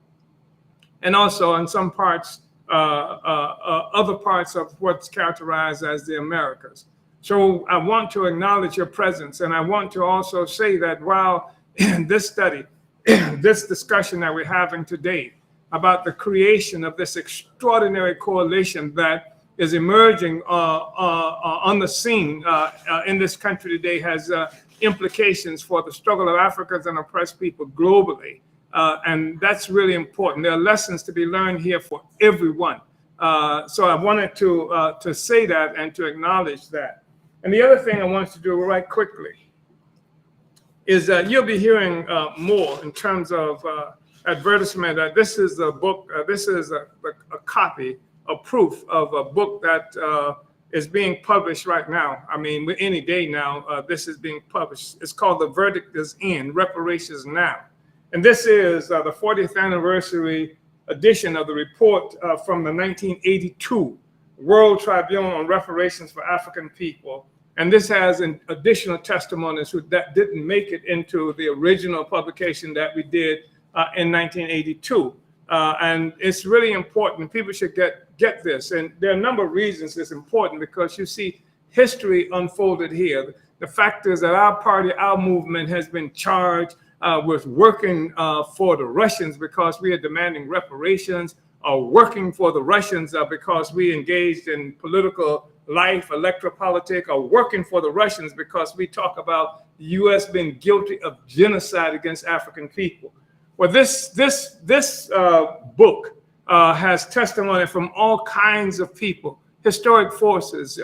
and also in some parts, other parts of what's characterized as the Americas. So I want to acknowledge your presence. And I want to also say that while in this study, this discussion that we're having today about the creation of this extraordinary coalition that is emerging on the scene in this country today has implications for the struggle of Africans and oppressed people globally. And that's really important. There are lessons to be learned here for everyone. So I wanted to say that and to acknowledge that. And the other thing I wanted to do right quickly is that you'll be hearing more in terms of advertisement. This is a book, this is a copy, a proof of a book that is being published right now. I mean, any day now, this is being published. It's called The Verdict is In, Reparations Now. And this is the 40th anniversary edition of the report from the 1982 World Tribunal on Reparations for African People. And this has an additional testimonies that didn't make it into the original publication that we did in 1982. And it's really important. People should get this. And there are a number of reasons it's important, because you see history unfolded here. The fact is that our party, our movement has been charged with working for the Russians because we are demanding reparations, or working for the Russians because we engaged in political life, electropolitics, or working for the Russians because we talk about the U.S. being guilty of genocide against African people. Well, this book has testimony from all kinds of people, historic forces,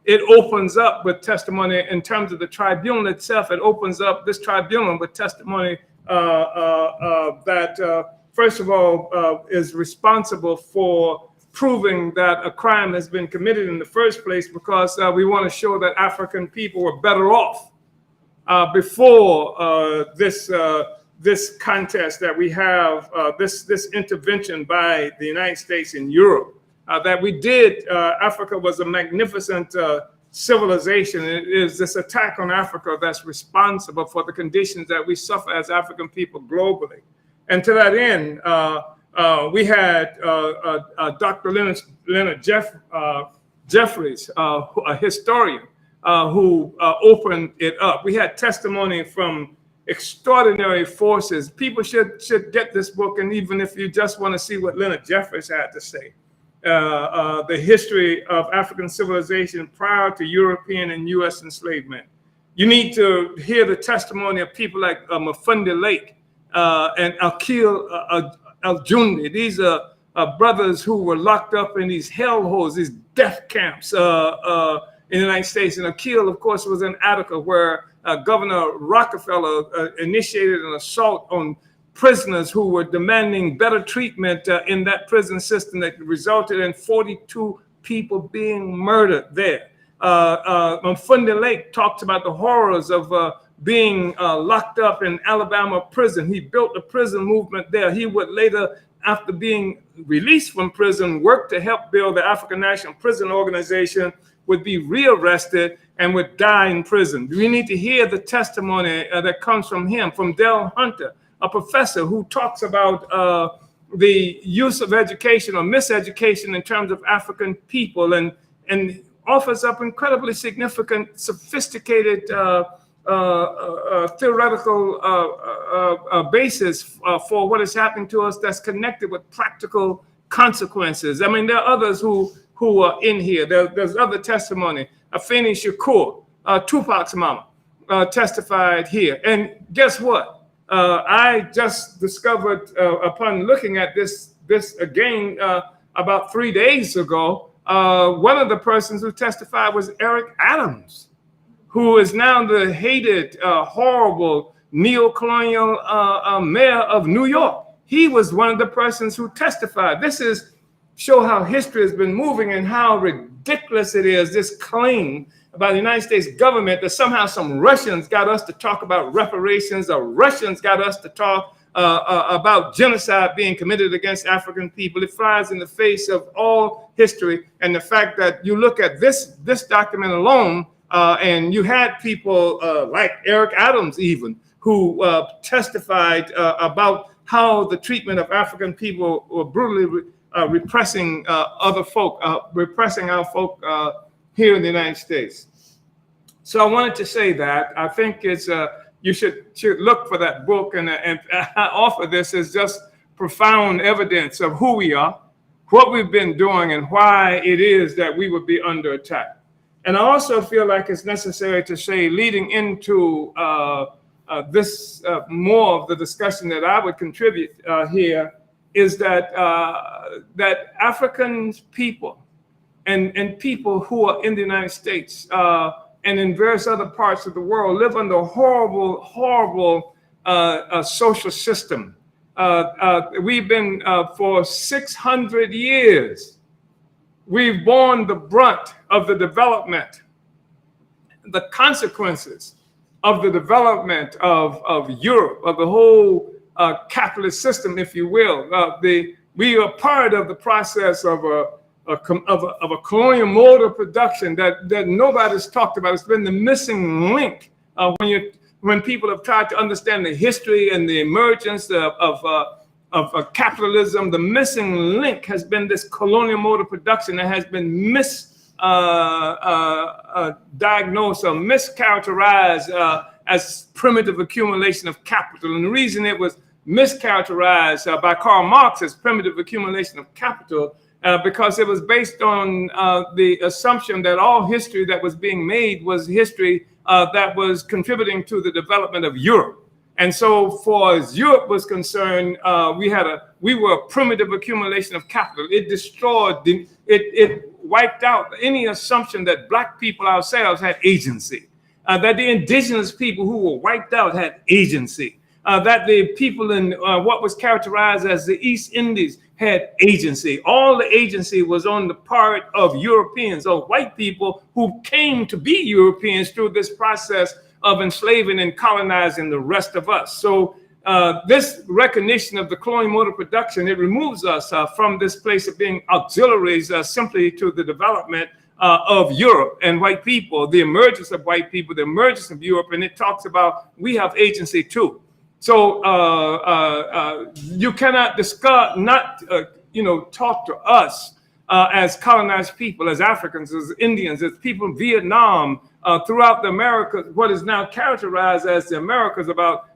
it opens up with testimony in terms of the tribunal itself. It opens up this tribunal with testimony that, first of all, is responsible for proving that a crime has been committed in the first place, because we want to show that African people were better off before this contest that we have, this intervention by the United States in Europe. That we did, Africa was a magnificent civilization. It is this attack on Africa that's responsible for the conditions that we suffer as African people globally. And to that end, we had Dr. Leonard Jeffries, a historian, who opened it up. We had testimony from extraordinary forces. People should get this book, and even if you just want to see what Leonard Jeffries had to say, the history of African civilization prior to European and U.S. enslavement. You need to hear the testimony of people like Mafundi Lake and Akil Al-Jundi. These are brothers who were locked up in these hellholes, these death camps in the United States. And Akil, of course, was in Attica, where Governor Rockefeller initiated an assault on prisoners who were demanding better treatment in that prison system that resulted in 42 people being murdered there. Mafundi Lake talks about the horrors of being locked up in Alabama prison. He built a prison movement there. He would later, after being released from prison, work to help build the African National Prison Organization, would be rearrested and would die in prison. We need to hear the testimony that comes from him, from Dale Hunter, a professor who talks about the use of education or miseducation in terms of African people, and offers up incredibly significant, sophisticated theoretical basis for what is happening to us that's connected with practical consequences. I mean, there are others who are in here. There's other testimony. Afeni Shakur, Tupac's mama, testified here. And guess what? I just discovered upon looking at this again about 3 days ago, one of the persons who testified was Eric Adams, who is now the hated, horrible neo-colonial mayor of New York. He was one of the persons who testified. This is show how history has been moving and how ridiculous it is, this claim by the United States government that somehow some Russians got us to talk about reparations, or Russians got us to talk about genocide being committed against African people. It flies in the face of all history. And the fact that you look at this document alone, and you had people like Eric Adams even, who testified about how the treatment of African people were brutally repressing other folk, repressing our folk here in the United States. So I wanted to say that I think it's you should look for that book, and I offer this as just profound evidence of who we are, what we've been doing, and why it is that we would be under attack. And I also feel like it's necessary to say, leading into this more of the discussion that I would contribute here, is that that African people and people who are in the United States and in various other parts of the world live under a horrible, horrible social system. We've been for 600 years, we've borne the brunt of the development, the consequences of the development of Europe, of the whole capitalist system, if you will. We are part of the process of a colonial mode of production that nobody's talked about. It's been the missing link when people have tried to understand the history and the emergence of capitalism. The missing link has been this colonial mode of production that has been diagnosed or mischaracterized as primitive accumulation of capital. And the reason it was mischaracterized by Karl Marx as primitive accumulation of capital because it was based on the assumption that all history that was being made was history that was contributing to the development of Europe. And so far as Europe was concerned, we were a primitive accumulation of capital. It destroyed, it wiped out any assumption that black people ourselves had agency, that the indigenous people who were wiped out had agency, that the people in what was characterized as the East Indies had agency. All the agency was on the part of Europeans, or white people who came to be Europeans through this process of enslaving and colonizing the rest of us. So this recognition of the colonial mode of production, it removes us from this place of being auxiliaries simply to the development of Europe and white people, the emergence of white people, the emergence of Europe, and it talks about we have agency too. So you cannot discuss, talk to us as colonized people, as Africans, as Indians, as people in Vietnam, throughout the Americas, what is now characterized as the Americas, about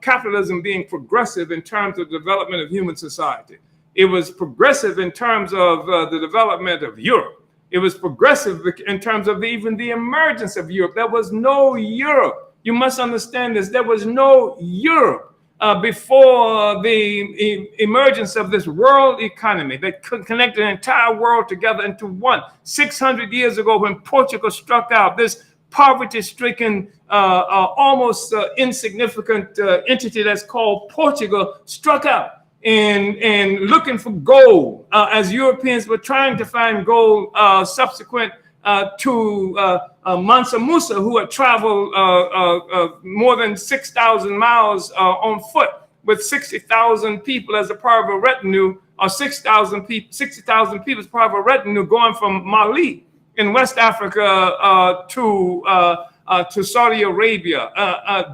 capitalism being progressive in terms of the development of human society. It was progressive in terms of the development of Europe. It was progressive in terms of even the emergence of Europe. There was no Europe. You must understand this. There was no Europe before the emergence of this world economy that connected the entire world together into one. 600 years ago, when Portugal struck out, this poverty-stricken, almost insignificant entity that's called Portugal struck out and looking for gold, as Europeans were trying to find gold subsequent to Mansa Musa, who had traveled more than 6,000 miles on foot with 60,000 people as a part of a retinue, or 60,000 people as part of a retinue going from Mali in West Africa to Saudi Arabia.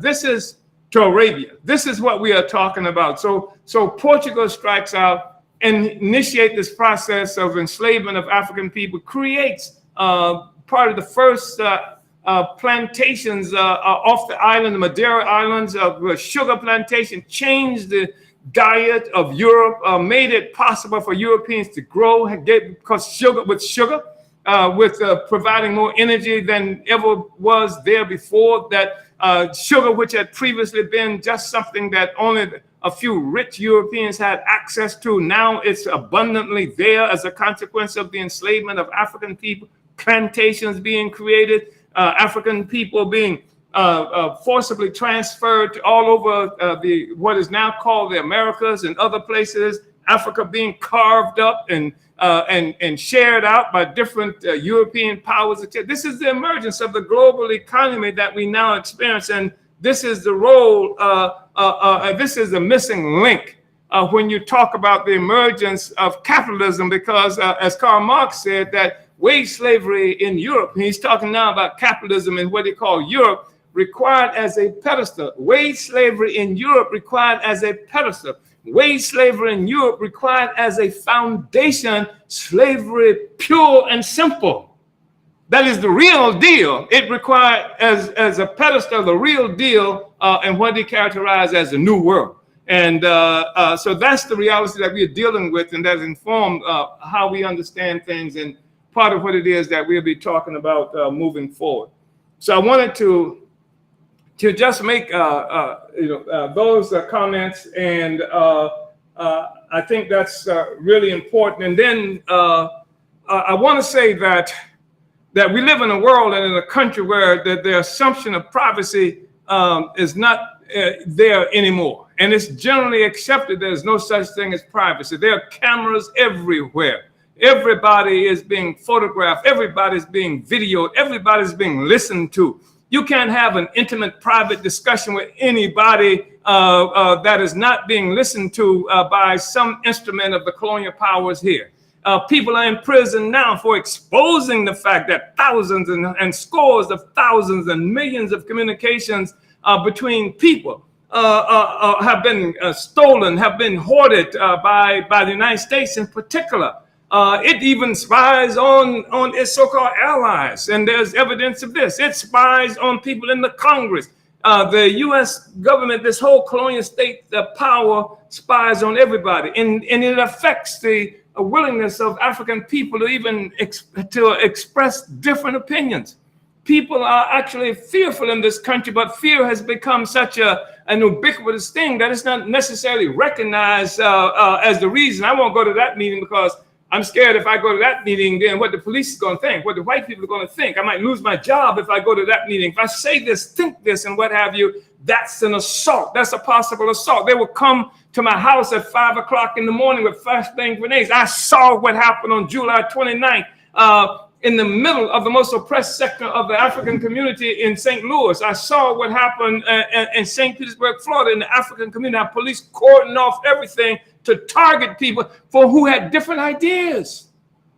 This is to Arabia. This is what we are talking about. So Portugal strikes out and initiate this process of enslavement of African people, creates part of the first plantations off the island, the Madeira Islands, of sugar plantation, changed the diet of Europe, made it possible for Europeans to grow, because sugar, with providing more energy than ever was there before, that sugar, which had previously been just something that only a few rich Europeans had access to, now it's abundantly there as a consequence of the enslavement of African people, plantations being created, African people being forcibly transferred to all over what is now called the Americas and other places, Africa being carved up and shared out by different European powers. This is the emergence of the global economy that we now experience, and this is the role, this is the missing link when you talk about the emergence of capitalism, because as Karl Marx said, that wage slavery in Europe, and he's talking now about capitalism in what he called Europe, required as a pedestal. Wage slavery in Europe required as a pedestal. Wage slavery in Europe required as a foundation slavery pure and simple. That is the real deal. It required as a pedestal the real deal, and what he characterized as the new world. And so that's the reality that we are dealing with, and that informed how we understand things, and part of what it is that we'll be talking about moving forward. So I wanted to just make those comments, and I think that's really important. And then I want to say that we live in a world and in a country where the assumption of privacy is not there anymore, and it's generally accepted there's no such thing as privacy. There are cameras everywhere. Everybody is being photographed. Everybody's being videoed. Everybody's being listened to. You can't have an intimate, private discussion with anybody that is not being listened to by some instrument of the colonial powers here. People are in prison now for exposing the fact that thousands and scores of thousands and millions of communications between people have been stolen, have been hoarded by the United States in particular. It even spies on its so-called allies, and there's evidence of this. It spies on people in the Congress. The U.S. government, this whole colonial state power, spies on everybody, and it affects the willingness of African people to even express different opinions. People are actually fearful in this country, but fear has become such an ubiquitous thing that it's not necessarily recognized as the reason. I won't go to that meeting because I'm scared if I go to that meeting, then what the police is going to think, what the white people are going to think. I might lose my job if I go to that meeting. If I say this, think this, and what have you, that's an assault. That's a possible assault. They will come to my house at 5 o'clock in the morning with flashbang grenades. I saw what happened on July 29th in the middle of the most oppressed sector of the African community in St. Louis. I saw what happened in St. Petersburg, Florida, in the African community. How police cordoned off everything to target people who had different ideas,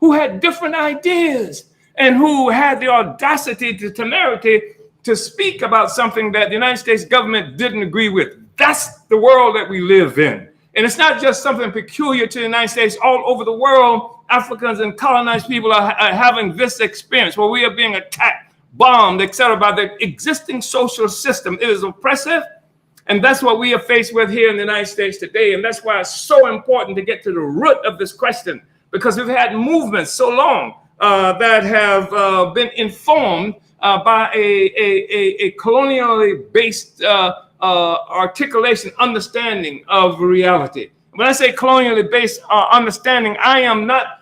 and who had the audacity, the temerity to speak about something that the United States government didn't agree with. That's the world that we live in. And it's not just something peculiar to the United States. All over the world, Africans and colonized people are having this experience where we are being attacked, bombed, etc., by the existing social system. It is oppressive. And that's what we are faced with here in the United States today. And that's why it's so important to get to the root of this question, because we've had movements so long that have been informed by a colonially based articulation, understanding of reality. When I say colonially based understanding, I am not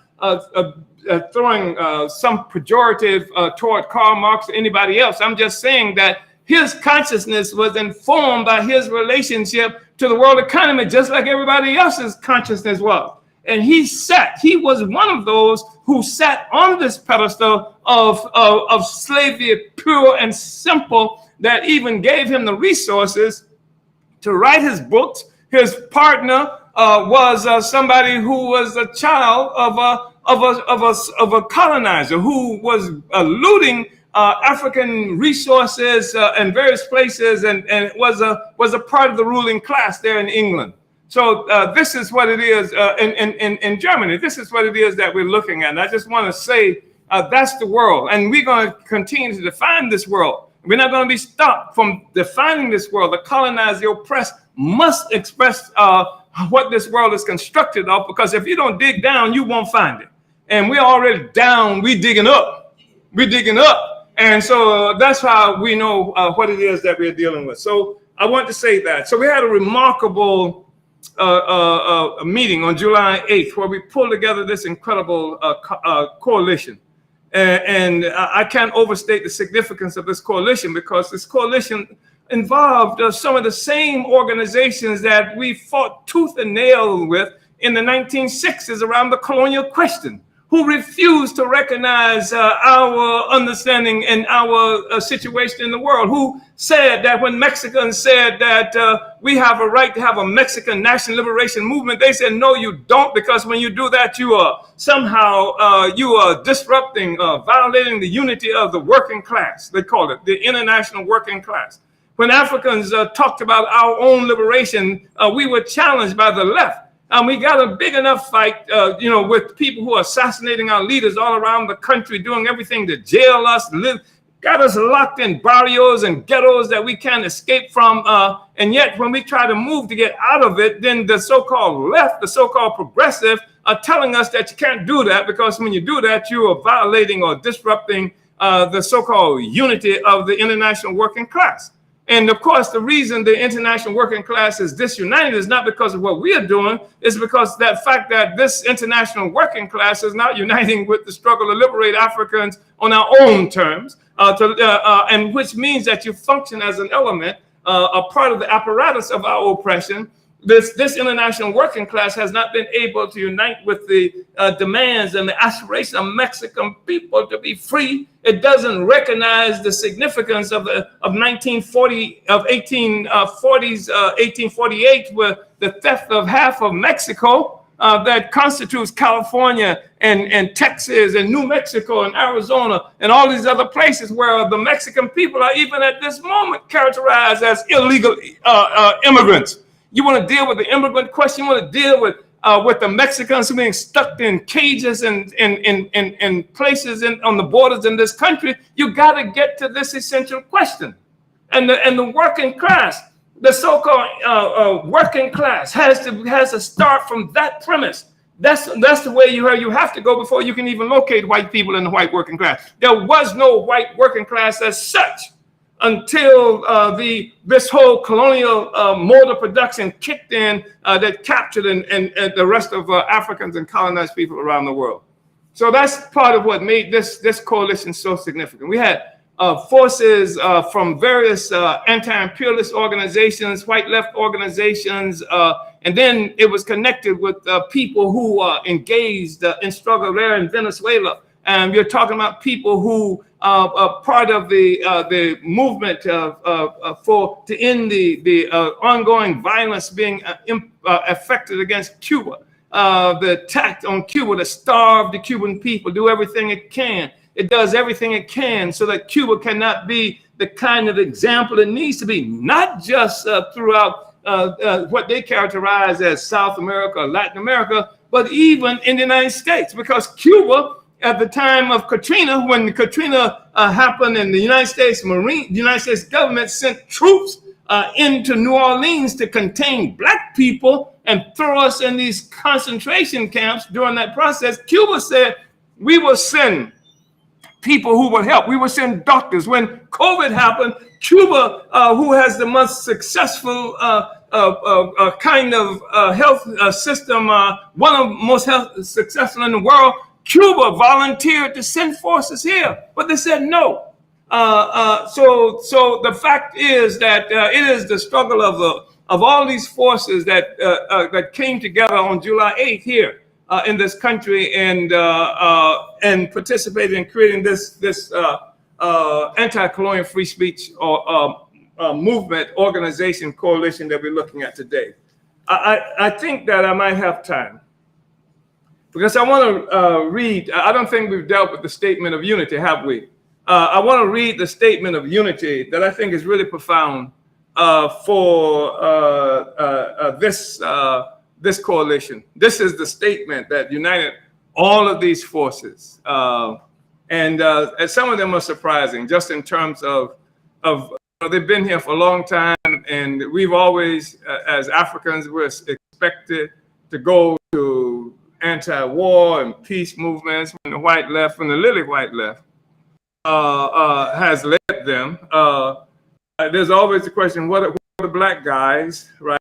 throwing some pejorative toward Karl Marx or anybody else. I'm just saying that his consciousness was informed by his relationship to the world economy, just like everybody else's consciousness was. And he was one of those who sat on this pedestal of slavery, pure and simple, that even gave him the resources to write his books. His partner was somebody who was a child of a colonizer who was looting African resources in various places, and was a part of the ruling class there in England. So this is what it is in Germany. This is what it is that we're looking at. And I just want to say that's the world, and we're going to continue to define this world. We're not going to be stopped from defining this world. The colonized, the oppressed must express what this world is constructed of, because if you don't dig down, you won't find it. And we're already down. We're digging up. And so that's how we know what it is that we're dealing with. So I want to say that. So we had a remarkable meeting on July 8th where we pulled together this incredible coalition. And I can't overstate the significance of this coalition, because this coalition involved some of the same organizations that we fought tooth and nail with in the 1960s around the colonial question, who refused to recognize our understanding and our situation in the world, who said that when Mexicans said that we have a right to have a Mexican national liberation movement, they said, no, you don't, because when you do that, you are somehow you are disrupting, violating the unity of the working class. They called it the international working class. When Africans talked about our own liberation, we were challenged by the left. And we got a big enough fight, with people who are assassinating our leaders all around the country, doing everything to jail us, got us locked in barrios and ghettos that we can't escape from. And yet, when we try to move to get out of it, then the so-called left, the so-called progressive, are telling us that you can't do that, because when you do that, you are violating or disrupting the so-called unity of the international working class. And of course, the reason the international working class is disunited is not because of what we are doing, it's because that fact that this international working class is not uniting with the struggle to liberate Africans on our own terms, and which means that you function as an element, a part of the apparatus of our oppression. This international working class has not been able to unite with the demands and the aspirations of Mexican people to be free. It doesn't recognize the significance of 1848, with the theft of half of Mexico that constitutes California and Texas and New Mexico and Arizona and all these other places where the Mexican people are even at this moment characterized as illegal immigrants. You want to deal with the immigrant question. You want to deal with the Mexicans being stuck in cages and in places on the borders in this country. You got to get to this essential question. And the working class, the so-called working class, has to start from that premise. That's the way you have to go before you can even locate white people in the white working class. There was no white working class as such until this whole colonial mode of production kicked in that captured and the rest of Africans and colonized people around the world. So that's part of what made this coalition so significant. We had forces from various anti-imperialist organizations, white left organizations, and then it was connected with people who engaged in struggle there in Venezuela. And we're talking about people who are part of the movement to end the ongoing violence being affected against Cuba. The attack on Cuba to starve the Cuban people, do everything it can. It does everything it can so that Cuba cannot be the kind of example it needs to be, not just throughout what they characterize as South America or Latin America, but even in the United States, because Cuba, at the time of Katrina, when Katrina happened and the United States government sent troops into New Orleans to contain black people and throw us in these concentration camps during that process, Cuba said, we will send people who will help. We will send doctors. When COVID happened, Cuba, who has the most successful kind of health system, one of the most successful in the world, Cuba volunteered to send forces here, but they said no. So the fact is that it is the struggle of all these forces that came together on July 8th here in this country and participated in creating this anti-colonial free speech movement, organization, coalition that we're looking at today. I think that I might have time, because I want to read, I don't think we've dealt with the statement of unity, have we? I want to read the statement of unity that I think is really profound for this coalition. This is the statement that united all of these forces. And some of them are surprising, just in terms of they've been here for a long time, and we've always, as Africans, we're expected to go to anti-war and peace movements from the white left, from the lily white left, has led them. There's always the question, what are the black guys, right?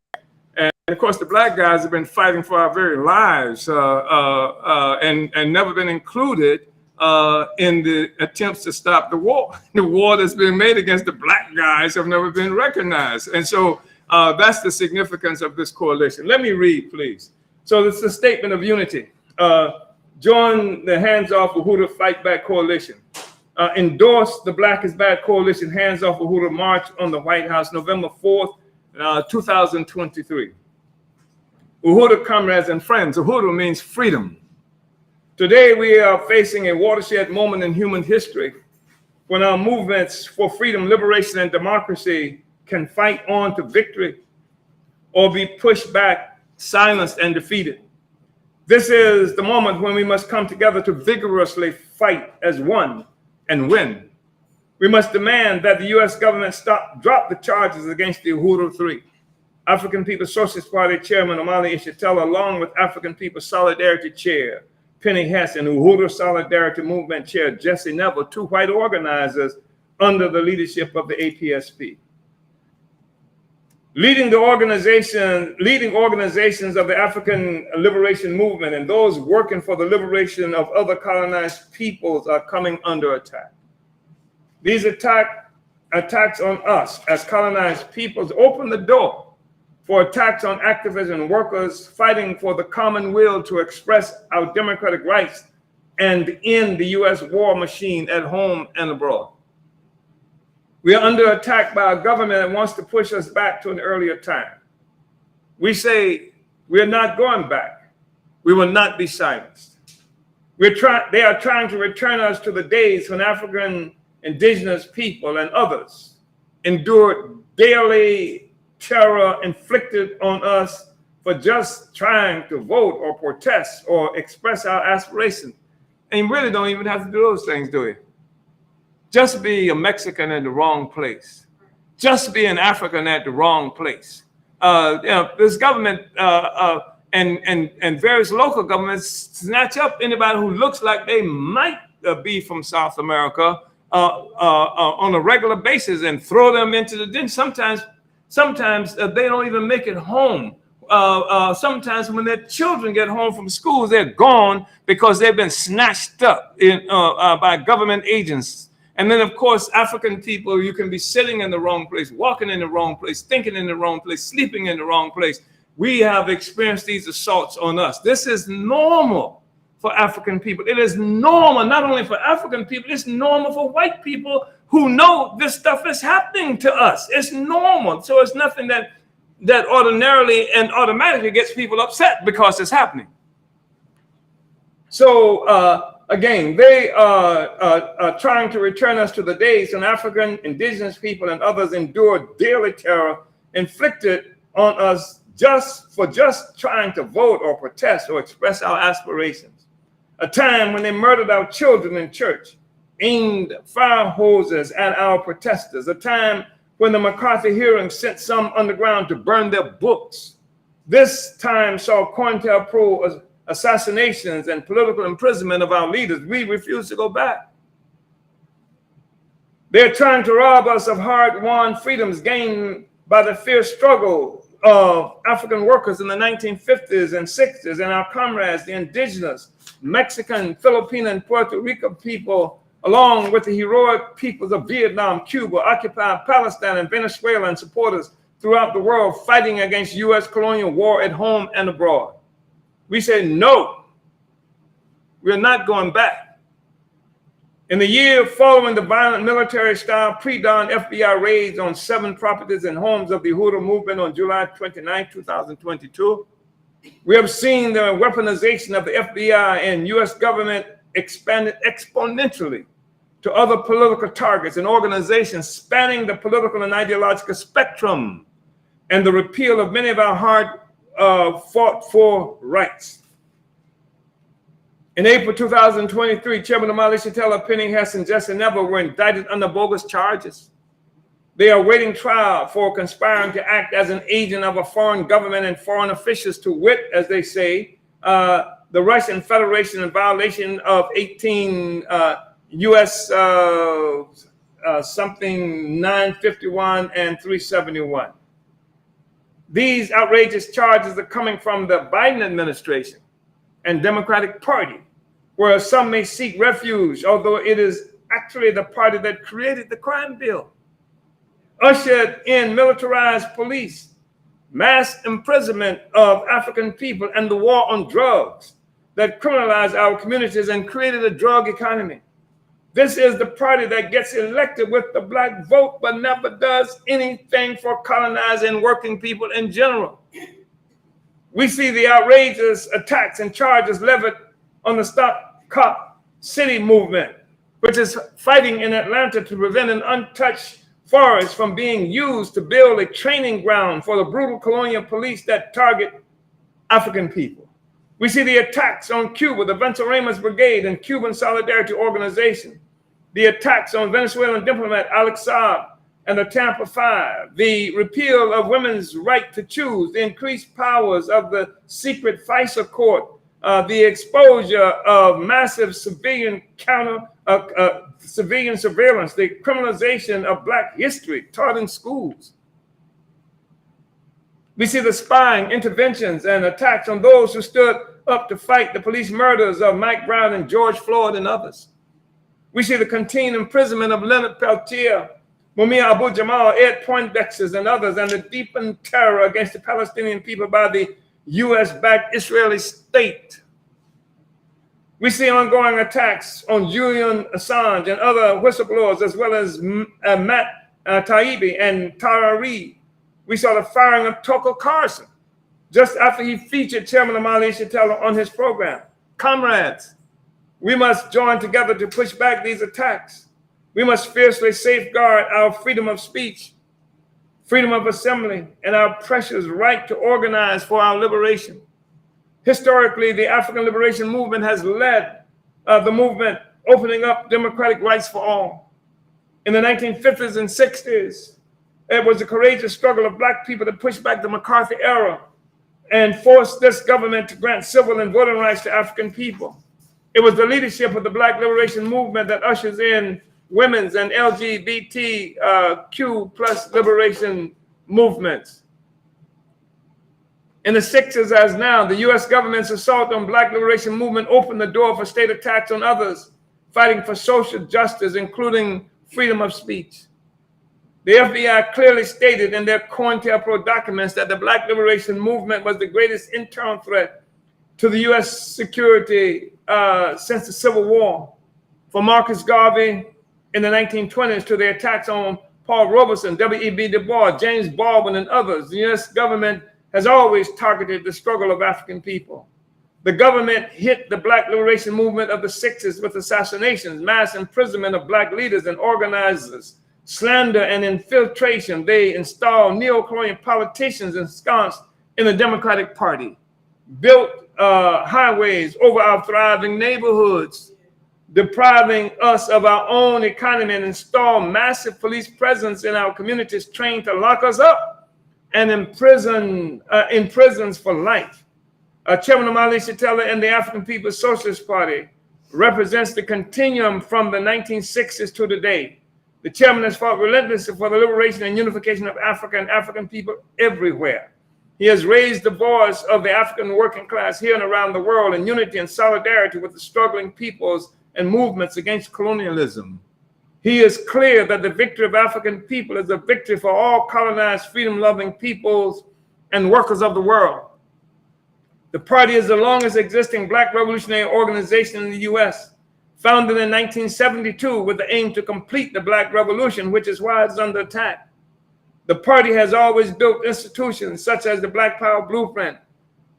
And of course, the black guys have been fighting for our very lives and never been included in the attempts to stop the war. The war that's been made against the black guys have never been recognized. And so that's the significance of this coalition. Let me read, please. So it's a statement of unity. Join the Hands Off Uhuru Fight Back Coalition. Endorse the Black is Bad Coalition Hands Off Uhuru March on the White House, November 4th, 2023. Uhuru comrades and friends. Uhuru means freedom. Today we are facing a watershed moment in human history when our movements for freedom, liberation, and democracy can fight on to victory or be pushed back, silenced, and defeated. This is the moment when we must come together to vigorously fight as one and win. We must demand that the U.S. government drop the charges against the Uhuru Three. African People's Socialist Party Chairman Omali Yeshitela, along with African People's Solidarity Chair Penny Hess and Uhuru Solidarity Movement Chair Jesse Neville, two white organizers under the leadership of the APSP. Leading organizations of the African Liberation Movement and those working for the liberation of other colonized peoples are coming under attack. These attacks on us as colonized peoples open the door for attacks on activists and workers fighting for the common will to express our democratic rights and end the U.S. war machine at home and abroad. We are under attack by a government that wants to push us back to an earlier time. We say we are not going back. We will not be silenced. They are trying to return us to the days when African indigenous people and others endured daily terror inflicted on us for just trying to vote or protest or express our aspirations. And you really don't even have to do those things, do you? Just be a Mexican in the wrong place. Just be an African at the wrong place. This government and various local governments snatch up anybody who looks like they might be from South America on a regular basis and throw them into the den. Sometimes they don't even make it home. Sometimes when their children get home from school, they're gone because they've been snatched up by government agents. And then, of course, African people, you can be sitting in the wrong place, walking in the wrong place, thinking in the wrong place, sleeping in the wrong place. We have experienced these assaults on us. This is normal for African people. It is normal, not only for African people, it's normal for white people who know this stuff is happening to us. It's normal. So it's nothing that ordinarily and automatically gets people upset because it's happening. So again, they are trying to return us to the days when African, indigenous people, and others endured daily terror inflicted on us just trying to vote or protest or express our aspirations. A time when they murdered our children in church, aimed fire hoses at our protesters. A time when the McCarthy hearing sent some underground to burn their books. This time saw COINTELPRO assassinations and political imprisonment of our leaders. We refuse to go back. They're trying to rob us of hard-won freedoms gained by the fierce struggle of African workers in the 1950s and 60s, and our comrades, the indigenous, Mexican, Filipino, and Puerto Rico people, along with the heroic peoples of Vietnam, Cuba, occupied Palestine, and Venezuela, and supporters throughout the world fighting against U.S. colonial war at home and abroad. We say, no, we're not going back. In the year following the violent military-style pre-dawn FBI raids on 7 properties and homes of the Uhuru Movement on July 29, 2022, we have seen the weaponization of the FBI and U.S. government expanded exponentially to other political targets and organizations spanning the political and ideological spectrum, and the repeal of many of our hard fought for rights. In April 2023, Chairman Omali Yeshitela, Penny Hess, and Jesse Neville were indicted under bogus charges. They are awaiting trial for conspiring to act as an agent of a foreign government and foreign officials to wit, as they say, the Russian Federation in violation of 18 U.S. something 951 and 371. These outrageous charges are coming from the Biden administration and Democratic Party, where some may seek refuge, although it is actually the party that created the crime bill, ushered in militarized police, mass imprisonment of African people, and the war on drugs that criminalized our communities and created a drug economy. This is the party that gets elected with the black vote, but never does anything for colonizing working people in general. We see the outrageous attacks and charges levied on the Stop Cop City movement, which is fighting in Atlanta to prevent an untouched forest from being used to build a training ground for the brutal colonial police that target African people. We see the attacks on Cuba, the Venceremos Brigade and Cuban Solidarity Organization, the attacks on Venezuelan diplomat Alex Saab and the Tampa Five, the repeal of women's right to choose, the increased powers of the secret FISA court, the exposure of massive civilian civilian surveillance, the criminalization of Black history taught in schools. We see the spying, interventions, and attacks on those who stood up to fight the police murders of Mike Brown and George Floyd and others. We see the continued imprisonment of Leonard Peltier, Mumia Abu Jamal, Ed Poindexter, and others, and the deepened terror against the Palestinian people by the US-backed Israeli state. We see ongoing attacks on Julian Assange and other whistleblowers, as well as Matt Taibbi and Tara Reid. We saw the firing of Tucker Carlson just after he featured Chairman Omali Yeshitela on his program. Comrades, we must join together to push back these attacks. We must fiercely safeguard our freedom of speech, freedom of assembly, and our precious right to organize for our liberation. Historically, the African liberation movement has led the movement opening up democratic rights for all. In the 1950s and 60s, it was a courageous struggle of Black people to push back the McCarthy era and force this government to grant civil and voting rights to African people. It was the leadership of the Black liberation movement that ushers in women's and LGBTQ plus liberation movements. In the 60s as now, the US government's assault on Black liberation movement opened the door for state attacks on others fighting for social justice, including freedom of speech. The FBI clearly stated in their COINTELPRO documents that the Black liberation movement was the greatest internal threat to the US security since the Civil War. From Marcus Garvey in the 1920s to the attacks on Paul Robeson, W.E.B. Du Bois, James Baldwin, and others, the US government has always targeted the struggle of African people. The government hit the Black liberation movement of the 60s with assassinations, mass imprisonment of Black leaders and organizers, slander and infiltration. They installed neo-colonial politicians ensconced in the Democratic Party, built highways over our thriving neighborhoods, depriving us of our own economy, and installed massive police presence in our communities, trained to lock us up and imprison in prisons for life. Chairman Omali Yeshitela and the African People's Socialist Party represents the continuum from the 1960s to today. The chairman has fought relentlessly for the liberation and unification of Africa and African people everywhere. He has raised the voice of the African working class here and around the world in unity and solidarity with the struggling peoples and movements against colonialism. He is clear that the victory of African people is a victory for all colonized, freedom-loving peoples and workers of the world. The party is the longest existing Black revolutionary organization in the US, founded in 1972 with the aim to complete the Black Revolution, which is why it's under attack. The party has always built institutions such as the Black Power Blueprint,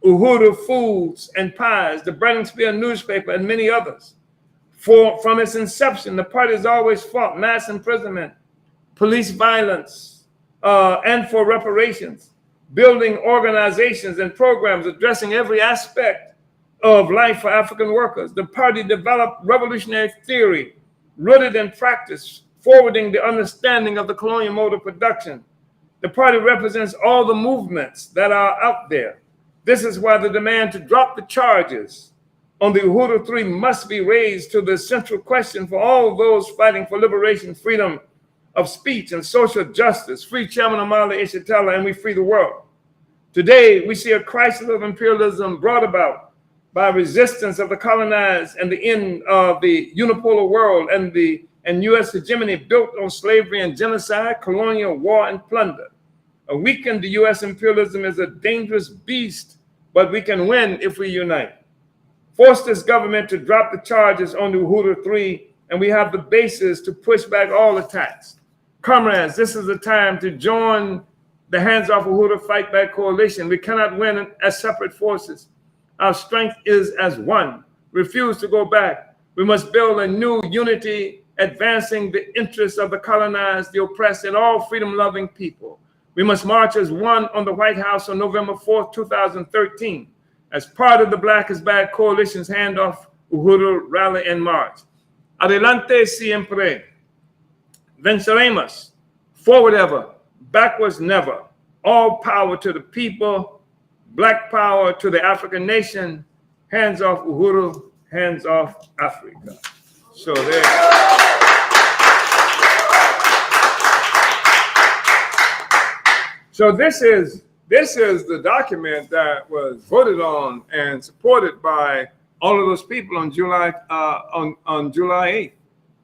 Uhuru Foods and Pies, the Brennen Spear newspaper, and many others. From its inception, the party has always fought mass imprisonment, police violence, and for reparations, building organizations and programs addressing every aspect of life for African workers. The party developed revolutionary theory rooted in practice, forwarding the understanding of the colonial mode of production. The party represents all the movements that are out there. This is why the demand to drop the charges on the Uhuru 3 must be raised to the central question for all those fighting for liberation, freedom of speech, and social justice. Free Chairman Omali Yeshitela, and we free the world. Today, we see a crisis of imperialism brought about by resistance of the colonized and the end of the unipolar world and U.S. hegemony built on slavery and genocide, colonial war, and plunder. A weakened U.S. imperialism is a dangerous beast, but we can win if we unite. Force this government to drop the charges on the Uhuru 3, and we have the basis to push back all attacks. Comrades, this is the time to join the Hands Off Uhuru Fight Back Coalition. We cannot win as separate forces. Our strength is as one. Refuse to go back. We must build a new unity, advancing the interests of the colonized, the oppressed, and all freedom-loving people. We must march as one on the White House on November 4th, 2013. As part of the Black is Back Coalition's Hand Off Uhuru Rally and March. Adelante siempre. Venceremos. Forward ever. Backwards never. All power to the people. Black power to the African nation. Hands off Uhuru. Hands off Africa. So there. So this is the document that was voted on and supported by all of those people on July 8th.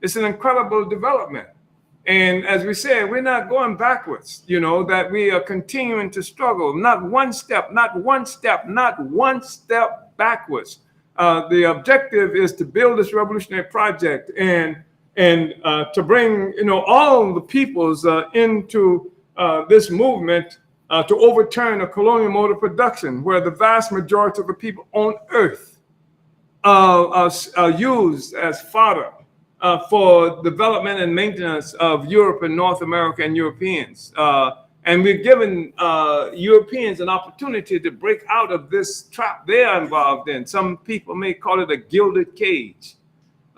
It's an incredible development. And as we said, we're not going backwards, that we are continuing to struggle, not one step backwards. The objective is to build this revolutionary project and to bring, all the peoples into this movement to overturn a colonial mode of production where the vast majority of the people on earth are used as fodder for development and maintenance of Europe and North America and Europeans. And we've given Europeans an opportunity to break out of this trap they are involved in. Some people may call it a gilded cage.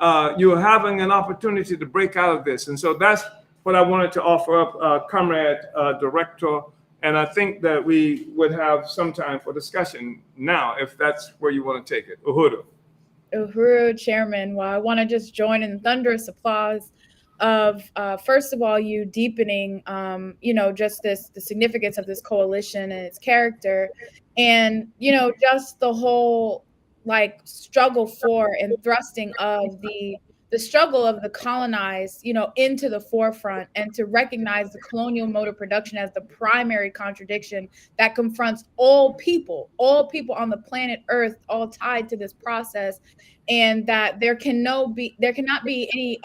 You're having an opportunity to break out of this. And so that's what I wanted to offer up, Comrade Director. And I think that we would have some time for discussion now, if that's where you want to take it. Uhuru. Uhuru, Chairman. Well, I want to just join in thunderous applause of first of all, you deepening, just the significance of this coalition and its character, and just the whole like struggle for and thrusting of the struggle of the colonized, into the forefront, and to recognize the colonial mode of production as the primary contradiction that confronts all people on the planet Earth, all tied to this process, and that there cannot be any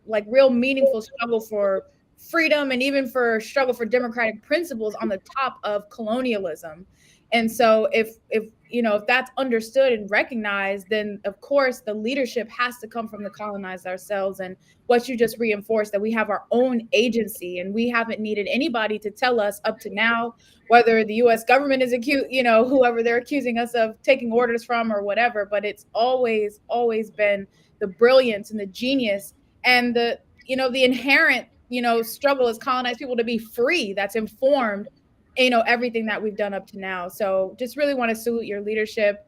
like real meaningful struggle for freedom and even for struggle for democratic principles on the top of colonialism. And so if that's understood and recognized, then of course the leadership has to come from the colonized ourselves. And what you just reinforced, that we have our own agency, and we haven't needed anybody to tell us up to now whether the US government is whoever they're accusing us of taking orders from or whatever, but it's always been the brilliance and the genius and the inherent struggle as colonized people to be free that's informed everything that we've done up to now. So just really want to salute your leadership.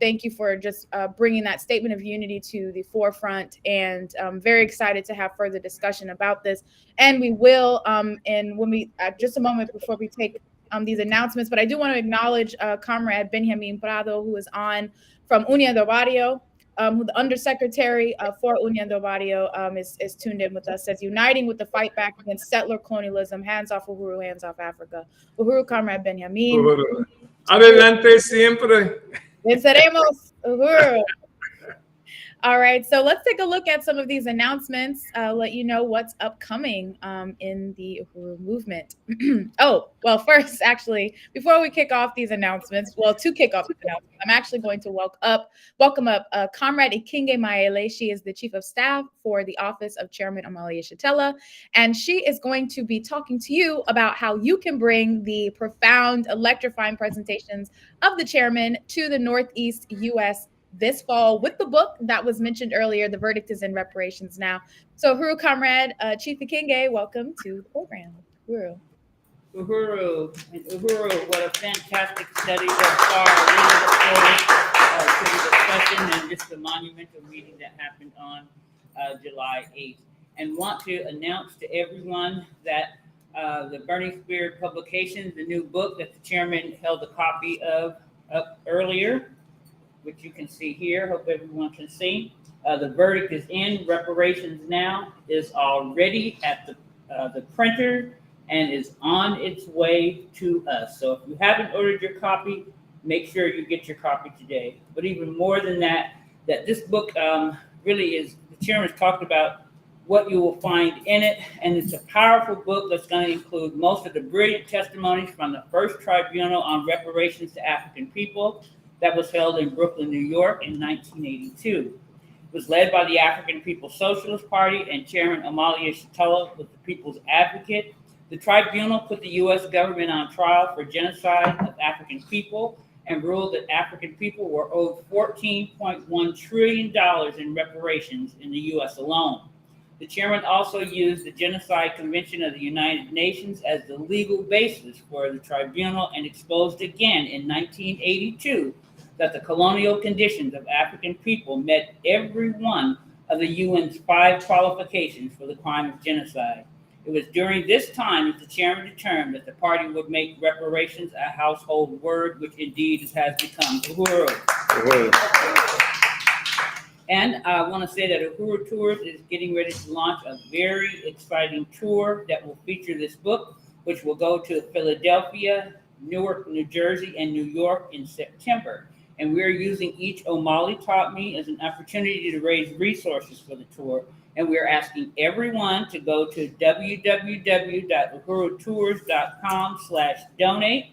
Thank you for just bringing that statement of unity to the forefront, and I'm very excited to have further discussion about this. And we will, and when we, just a moment before we take these announcements, but I do want to acknowledge Comrade Benjamin Prado, who is on from Unión del Barrio, who the Undersecretary for Unión del Barrio is tuned in with us, says, uniting with the fight back against settler colonialism, hands off Uhuru, hands off Africa. Uhuru, Comrade Benjamin. Uhuru. Adelante siempre. Venceremos, Uhuru. All right, so let's take a look at some of these announcements, let you know what's upcoming in the Uhuru movement. Oh, well, first, actually, before we kick off these announcements, to kick off these announcements, I'm actually going to welcome up Comrade Ikinge Maele. She is the Chief of Staff for the Office of Chairman Omali Yeshitela, and she is going to be talking to you about how you can bring the profound, electrifying presentations of the chairman to the Northeast U.S. this fall with the book that was mentioned earlier, The Verdict is in Reparations Now. So Uhuru, Comrade Chief Ikinge, welcome to the program. Uhuru. Uhuru, what a fantastic study thus far. Really look forward to the discussion and just the monumental meeting that happened on July 8th. And want to announce to everyone that the Burning Spirit Publications, the new book that the chairman held a copy of up earlier, which you can see here, hope everyone can see. The Verdict is in Reparations Now is already at the printer and is on its way to us. So if you haven't ordered your copy, make sure you get your copy today. But even more than that this book really is, the chairman's talked about what you will find in it, and it's a powerful book that's going to include most of the brilliant testimonies from the first tribunal on reparations to African people that was held in Brooklyn, New York in 1982. It was led by the African People's Socialist Party, and Chairman Omali Yeshitela was the People's Advocate. The tribunal put the U.S. government on trial for genocide of African people and ruled that African people were owed $14.1 trillion in reparations in the U.S. alone. The chairman also used the Genocide Convention of the United Nations as the legal basis for the tribunal and exposed again in 1982 that the colonial conditions of African people met every one of the UN's 5 qualifications for the crime of genocide. It was during this time that the chairman determined that the party would make reparations a household word, which indeed it has become. Uhuru. Uhuru. And I want to say that Uhuru Tours is getting ready to launch a very exciting tour that will feature this book, which will go to Philadelphia, Newark, New Jersey, and New York in September. And we're using each Omali Taught Me as an opportunity to raise resources for the tour. And we're asking everyone to go to www.uhurutours.com/donate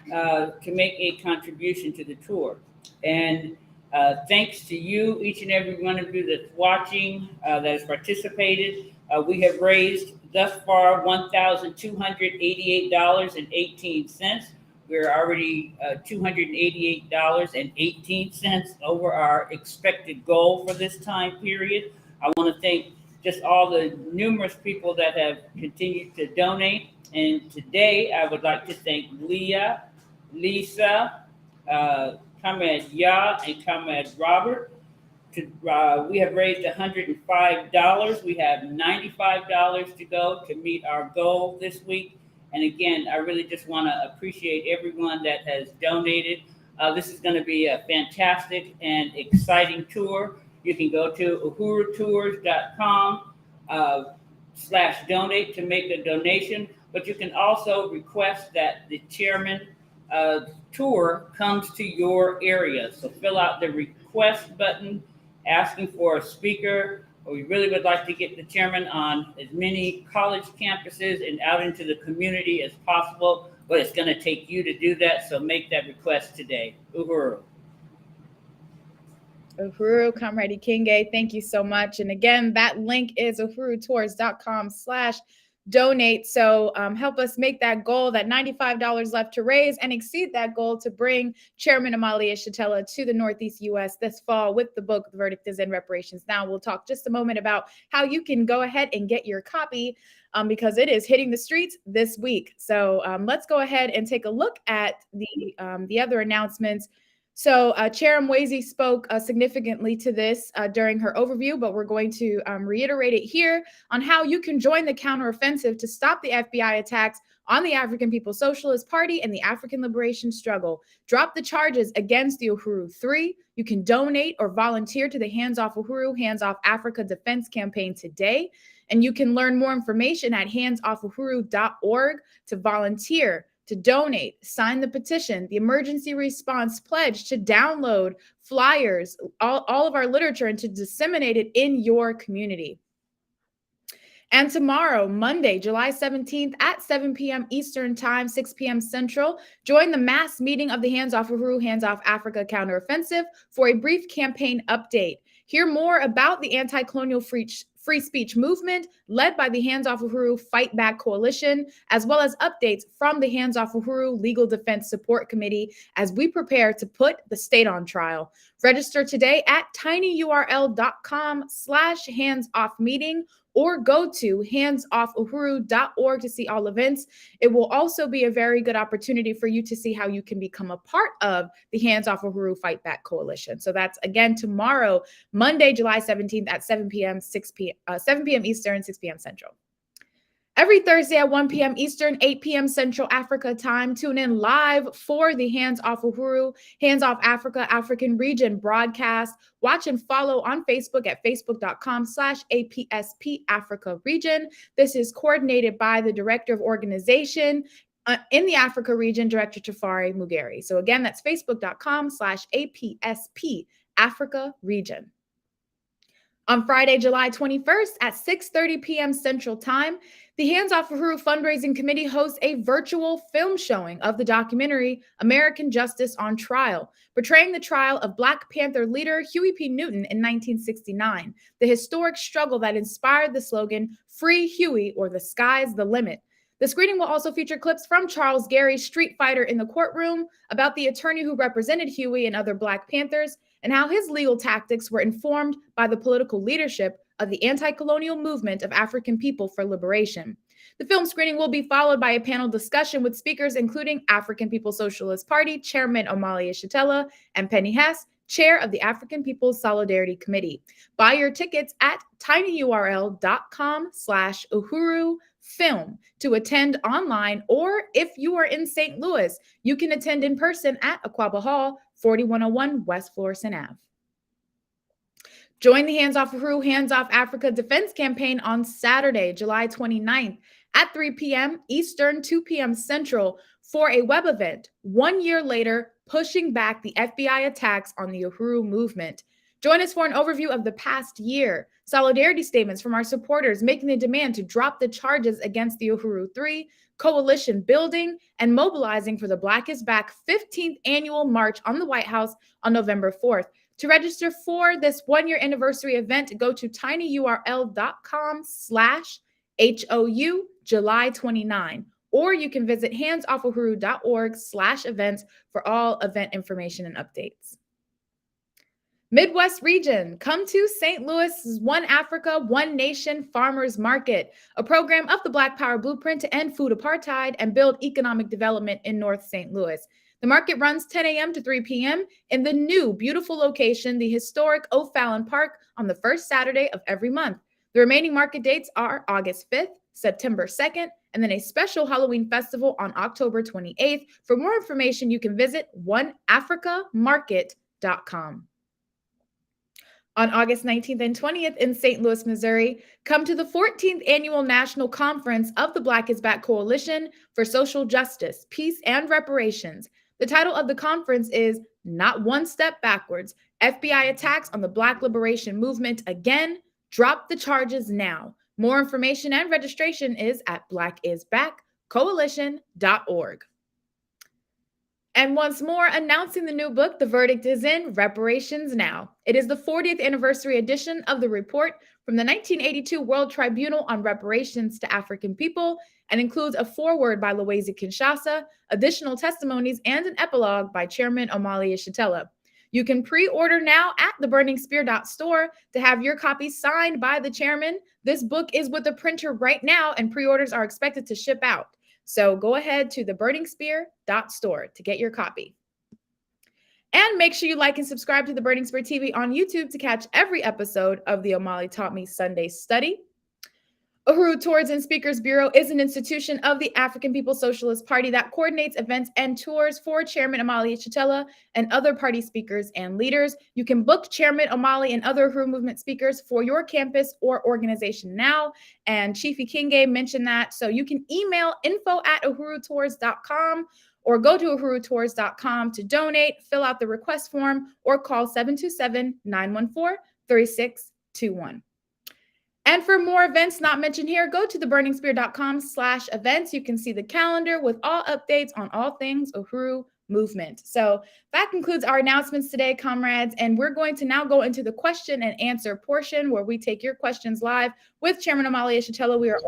to make a contribution to the tour. And thanks to you, each and every one of you that's watching, that has participated. We have raised thus far $1,288.18. We're already $288.18 over our expected goal for this time period. I want to thank just all the numerous people that have continued to donate. And today I would like to thank Leah, Lisa, Comrade Ya, and Comrade Robert, We have raised $105. We have $95 to go to meet our goal this week. And again, I really just want to appreciate everyone that has donated. This is going to be a fantastic and exciting tour. You can go to uhurutours.com/donate to make a donation, but you can also request that the chairman tour comes to your area. So fill out the request button asking for a speaker. We really would like to get the chairman on as many college campuses and out into the community as possible, but it's going to take you to do that. So make that request today. Uhuru. Uhuru, Comrade Kinge, thank you so much. And again, that link is uhurutours.com/donate. So help us make that goal, that $95 left to raise, and exceed that goal to bring Chairman Omali Yeshitela to the Northeast U.S. this fall with the book, The Verdict is in, Reparations Now. We'll talk just a moment about how you can go ahead and get your copy because it is hitting the streets this week. So let's go ahead and take a look at the other announcements. So Chair Mwezi spoke significantly to this during her overview, but we're going to reiterate it here on how you can join the counteroffensive to stop the FBI attacks on the African People's Socialist Party and the African liberation struggle. Drop the charges against the Uhuru 3. You can donate or volunteer to the Hands Off Uhuru, Hands Off Africa Defense Campaign today. And you can learn more information at handsoffuhuru.org to volunteer, to donate, sign the petition, the emergency response pledge, to download flyers, all of our literature, and to disseminate it in your community. And tomorrow, Monday, July 17th at 7 p.m. Eastern Time, 6 p.m. Central, join the mass meeting of the Hands Off Uhuru, Hands Off Africa Counteroffensive for a brief campaign update. Hear more about the Anti-Colonial Free Speech Movement led by the Hands Off Uhuru Fight Back Coalition, as well as updates from the Hands Off Uhuru Legal Defense Support Committee as we prepare to put the state on trial. Register today at tinyurl.com/handsoffmeeting or go to handsoffuhuru.org to see all events. It will also be a very good opportunity for you to see how you can become a part of the Hands Off Uhuru Fight Back Coalition. So that's again tomorrow, Monday, July 17th at 7 p.m. Eastern, 6 p.m. Central. Every Thursday at 1 p.m. Eastern, 8 p.m. Central Africa time, tune in live for the Hands Off Uhuru, Hands Off Africa, African Region broadcast. Watch and follow on Facebook at facebook.com/APSP Africa Region. This is coordinated by the Director of Organization in the Africa Region, Director Tafari Mugeri. So again, that's facebook.com/APSP Africa Region. On Friday, July 21st at 6:30 p.m. Central Time, the Hands Off Uhuru Fundraising Committee hosts a virtual film showing of the documentary American Justice on Trial, portraying the trial of Black Panther leader Huey P. Newton in 1969, the historic struggle that inspired the slogan, "Free Huey" or "The Sky's the Limit." The screening will also feature clips from Charles Gary's Street Fighter in the Courtroom about the attorney who represented Huey and other Black Panthers, and how his legal tactics were informed by the political leadership of the Anti-Colonial Movement of African People for Liberation. The film screening will be followed by a panel discussion with speakers including African People's Socialist Party Chairman Omali Yeshitela and Penny Hess, Chair of the African People's Solidarity Committee. Buy your tickets at tinyurl.com/uhurufilm to attend online, or if you are in St. Louis, you can attend in person at Aquaba Hall, 4101 West Florissant Ave. Join the Hands Off Uhuru, Hands Off Africa Defense Campaign on Saturday, July 29th at 3 p.m. Eastern, 2 p.m. Central for a web event, 1 year later, pushing back the FBI attacks on the Uhuru Movement. Join us for an overview of the past year, solidarity statements from our supporters making the demand to drop the charges against the Uhuru 3, coalition building, and mobilizing for the Black is Back 15th annual march on the White House on November 4th. To register for this 1 year anniversary event, go to tinyurl.com/HOU July 29, or you can visit handsoffuhuru.org/events for all event information and updates. Midwest region, come to St. Louis's One Africa, One Nation Farmers Market, a program of the Black Power Blueprint to end food apartheid and build economic development in North St. Louis. The market runs 10 a.m. to 3 p.m. in the new beautiful location, the historic O'Fallon Park, on the first Saturday of every month. The remaining market dates are August 5th, September 2nd, and then a special Halloween festival on October 28th. For more information, you can visit oneafricamarket.com. On August 19th and 20th in St. Louis, Missouri, come to the 14th Annual National Conference of the Black is Back Coalition for Social Justice, Peace, and Reparations. The title of the conference is Not One Step Backwards, FBI Attacks on the Black Liberation Movement Again, Drop the Charges Now. More information and registration is at blackisbackcoalition.org. And once more, announcing the new book, The Verdict is In, Reparations Now. It is the 40th anniversary edition of the report from the 1982 World Tribunal on Reparations to African People and includes a foreword by Mwezi Kinshasa, additional testimonies, and an epilogue by Chairman Omali Yeshitela. You can pre-order now at theburningspear.store to have your copy signed by the chairman. This book is with the printer right now, and pre-orders are expected to ship out. So go ahead to theburningspear.store to get your copy. And make sure you like and subscribe to the Burning Spear TV on YouTube to catch every episode of the Omali Taught Me Sunday Study. Uhuru Tours and Speakers Bureau is an institution of the African People's Socialist Party that coordinates events and tours for Chairman Omali Yeshitela and other party speakers and leaders. You can book Chairman Omali and other Uhuru Movement speakers for your campus or organization now. And Chief Ikinge mentioned that. So you can email info@uhurutours.com or go to uhurutours.com to donate, fill out the request form, or call 727-914-3621. And for more events not mentioned here, go to theburningspear.com/events. You can see the calendar with all updates on all things Uhuru Movement. So that concludes our announcements today, comrades. And we're going to now go into the question and answer portion where we take your questions live with Chairman Omali Yeshitela. We are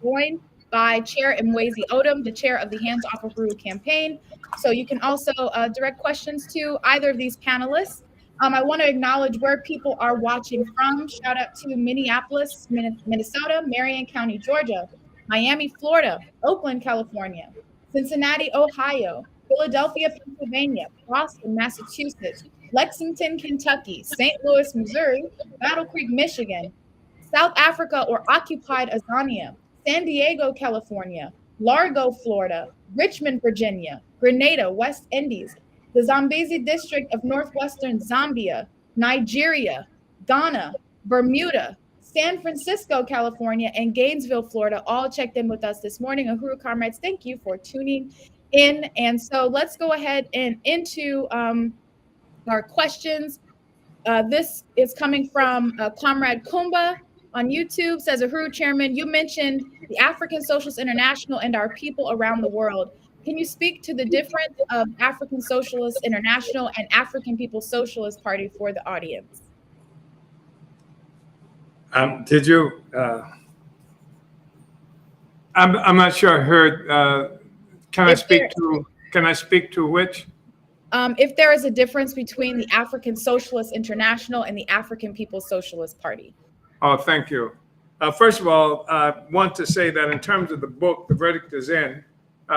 joined by Chair Mwezi Odom, the chair of the Hands Off Uhuru campaign. So you can also direct questions to either of these panelists. I want to acknowledge where people are watching from. Shout out to Minneapolis, Minnesota, Marion County, Georgia, Miami, Florida, Oakland, California, Cincinnati, Ohio, Philadelphia, Pennsylvania, Boston, Massachusetts, Lexington, Kentucky, St. Louis, Missouri, Battle Creek, Michigan, South Africa or occupied Azania, San Diego, California, Largo, Florida, Richmond, Virginia, Grenada, West Indies, the Zambezi district of northwestern Zambia, Nigeria, Ghana, Bermuda, San Francisco, California, and Gainesville, Florida, all checked in with us this morning. Uhuru comrades, thank you for tuning in. And so let's go ahead and into our questions. This is coming from Comrade Kumba on YouTube. Says, Uhuru Chairman, you mentioned the African Socialist International and our people around the world. Can you speak to the difference of African Socialist International and African People's Socialist Party for the audience? Did you? I'm not sure I heard. Can I speak to which? If there is a difference between the African Socialist International and the African People's Socialist Party. Oh, thank you. First of all, I want to say that in terms of the book, The Verdict is In,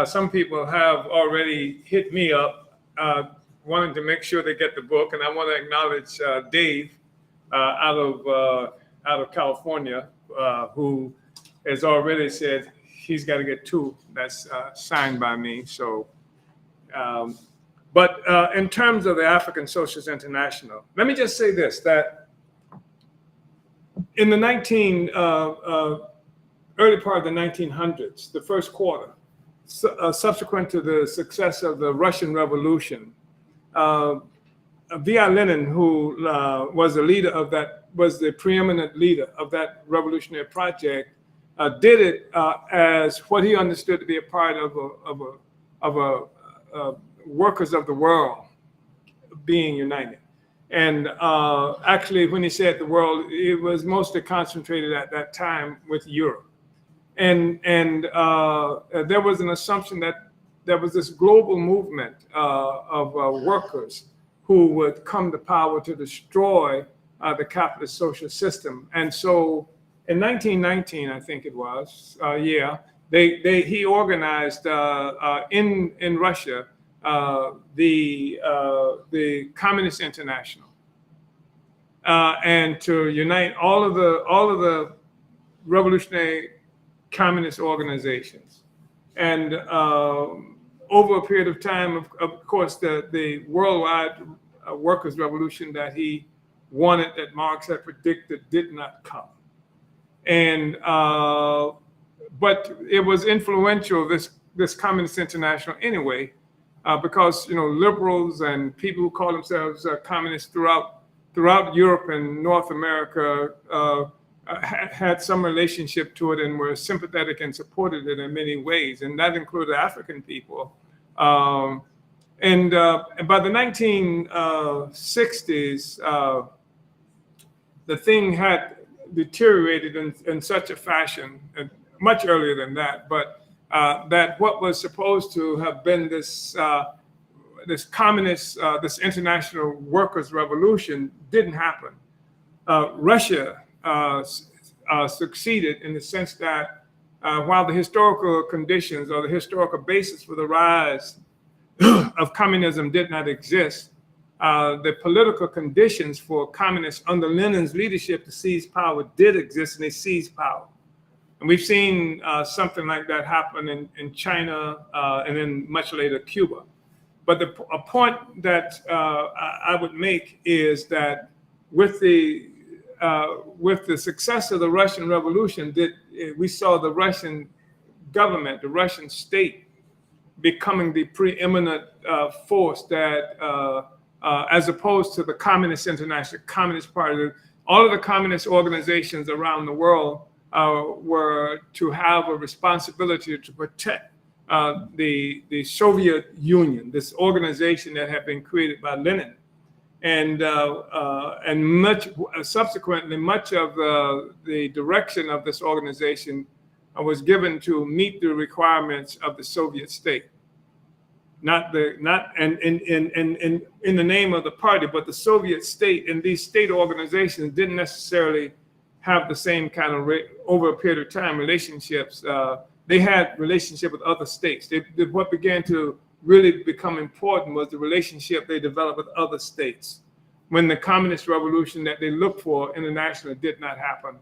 some people have already hit me up wanting to make sure they get the book, and I want to acknowledge Dave out of California, who has already said he's got to get 2 that's signed by me. So, but in terms of the African Socialist International, let me just say this: that in the early part of the 1900s, the first quarter, subsequent to the success of the Russian Revolution, V.I. Lenin, who was the leader of that, was the preeminent leader of that revolutionary project, did it as what he understood to be a part of a workers of the world being united. And actually, when he said the world, it was mostly concentrated at that time with Europe. And there was an assumption that there was this global movement of workers who would come to power to destroy the capitalist social system. And so in 1919, I think it was, he organized in Russia the Communist International and to unite all of the revolutionary communist organizations. And over a period of time, of course, the worldwide workers' revolution that he wanted, that Marx had predicted, did not come. And but it was influential, this Communist International anyway, because liberals and people who call themselves communists throughout Europe and North America had some relationship to it and were sympathetic and supported it in many ways, and that included African people. And by the 1960s, the thing had deteriorated in such a fashion, much earlier than that, but that what was supposed to have been this communist, this international workers' revolution didn't happen. Russia succeeded in the sense that while the historical conditions or the historical basis for the rise of communism did not exist, the political conditions for communists under Lenin's leadership to seize power did exist, and they seized power. And we've seen something like that happen in China and then much later Cuba. But a point that I would make is that with the success of the Russian Revolution, we saw the Russian government, the Russian state, becoming the preeminent force that, as opposed to the Communist International, Communist Party, all of the communist organizations around the world were to have a responsibility to protect the Soviet Union, this organization that had been created by Lenin. And subsequently, much of the direction of this organization was given to meet the requirements of the Soviet state, not in the name of the party, but the Soviet state. And these state organizations didn't necessarily have the same kind of over a period of time relationships. They had relationship with other states. What began to really become important was the relationship they developed with other states when the communist revolution that they looked for internationally did not happen.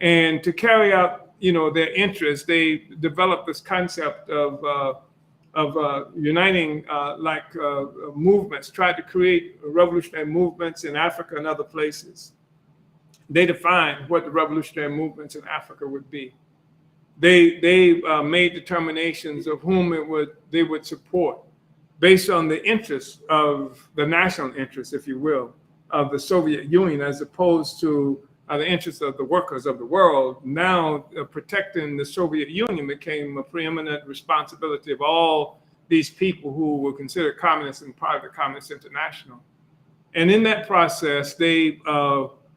And to carry out, their interests, they developed this concept of uniting movements, tried to create revolutionary movements in Africa and other places. They defined what the revolutionary movements in Africa would be. They made determinations of whom they would support based on the interests of the national interests, if you will, of the Soviet Union, as opposed to the interests of the workers of the world. Now, protecting the Soviet Union became a preeminent responsibility of all these people who were considered communists and part of the Communist International. And in that process, they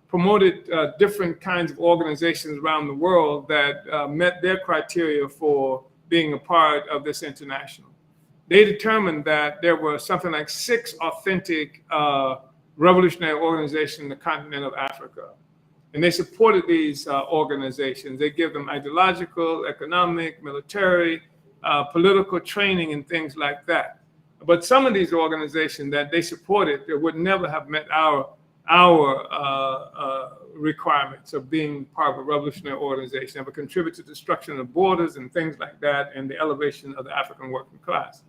promoted different kinds of organizations around the world that met their criteria for being a part of this international. They determined that there were something like 6 authentic revolutionary organizations in the continent of Africa. And they supported these organizations. They give them ideological, economic, military, political training and things like that. But some of these organizations that they supported would never have met our requirements of being part of a revolutionary organization, that would contribute to destruction of borders and things like that, and the elevation of the African working class.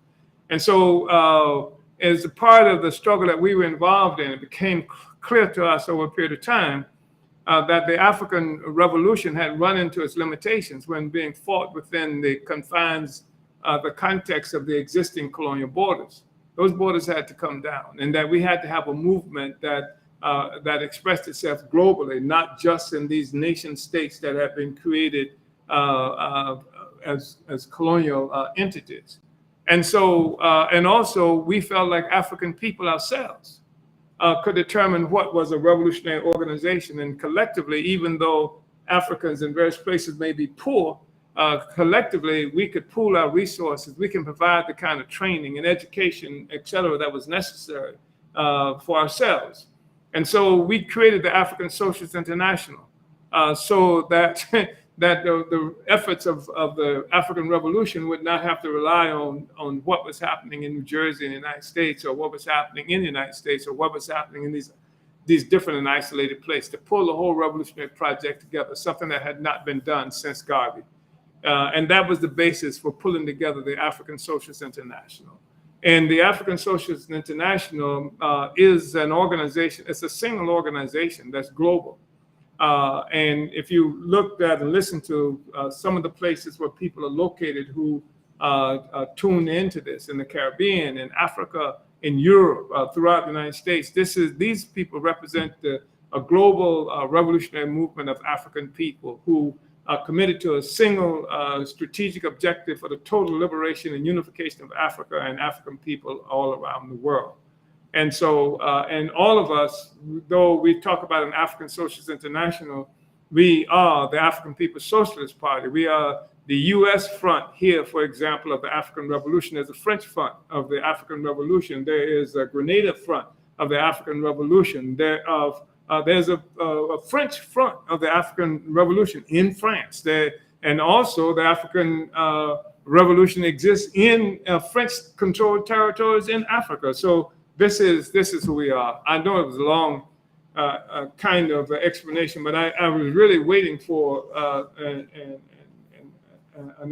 And so as a part of the struggle that we were involved in, it became clear to us over a period of time that the African revolution had run into its limitations when being fought within the confines, the context of the existing colonial borders. Those borders had to come down, and that we had to have a movement that expressed itself globally, not just in these nation states that have been created as colonial entities. And so, and also, we felt like African people ourselves could determine what was a revolutionary organization. And collectively, even though Africans in various places may be poor, collectively, we could pool our resources. We can provide the kind of training and education, et cetera, that was necessary for ourselves. And so we created the African Socialist International so that that the efforts of the African Revolution would not have to rely on what was happening in New Jersey in the United States, or what was happening in the United States, or what was happening in these different and isolated places, to pull the whole revolutionary project together, something that had not been done since Garvey. And that was the basis for pulling together the African Socialist International. And the African Socialist International is an organization, it's a single organization that's global. And if you looked at and listened to some of the places where people are located who tune into this, in the Caribbean, in Africa, in Europe, throughout the United States, these people represent a global revolutionary movement of African people who are committed to a single strategic objective for the total liberation and unification of Africa and African people all around the world. And so, and all of us, though we talk about an African Socialist International, we are the African People's Socialist Party. We are the US front here, for example, of the African Revolution. There's a French front of the African Revolution. There is a Grenada front of the African Revolution. There's a French front of the African Revolution in France. And also the African Revolution exists in French-controlled territories in Africa. So this is who we are. I know it was a long kind of explanation, but I was really waiting for an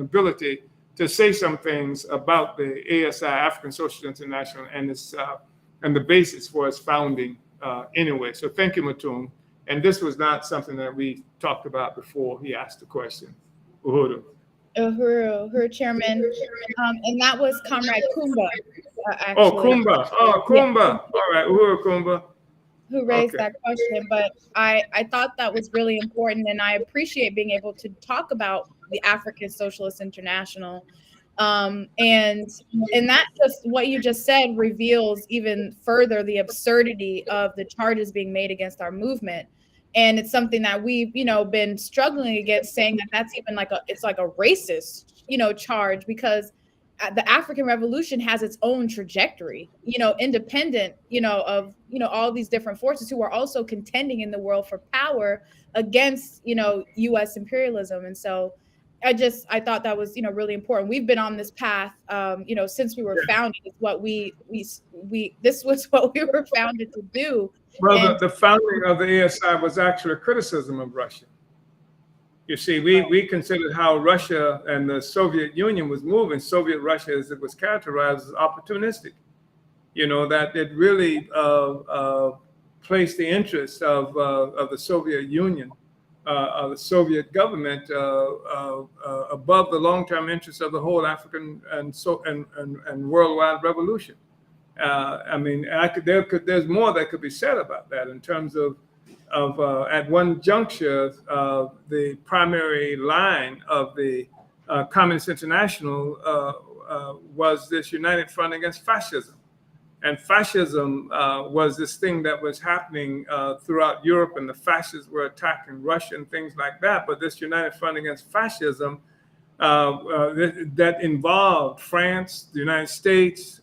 ability to say some things about the ASI, African Socialist International, and its and the basis for its founding anyway. So thank you, Matum. And this was not something that we talked about before he asked the question. Uhuru. Uhuru Chairman, and that was Comrade Kumba. Actually. Oh, Kumba. Oh, Kumba. Yeah. All right, Uhuru Kumba. Who raised that question, but I thought that was really important, and I appreciate being able to talk about the African Socialist International. And that just what you just said reveals even further the absurdity of the charges being made against our movement. And it's something that we've, been struggling against, saying that that's even it's like a racist, charge, because the African Revolution has its own trajectory, independent, of, all these different forces who are also contending in the world for power against, US imperialism. And so I thought that was, really important. We've been on this path, since we were founded. It's what this was what we were founded to do. Well, the founding of the ASI was actually a criticism of Russia. You see, we considered how Russia and the Soviet Union was moving. Soviet Russia, as it was characterized, as opportunistic. That it really placed the interests of the Soviet Union, of the Soviet government, above the long-term interests of the whole African and worldwide revolution. There's more that could be said about that in terms of at one juncture, the primary line of the Communist International was this united front against fascism. And fascism was this thing that was happening throughout Europe, and the fascists were attacking Russia and things like that. But this united front against fascism that involved France, the United States,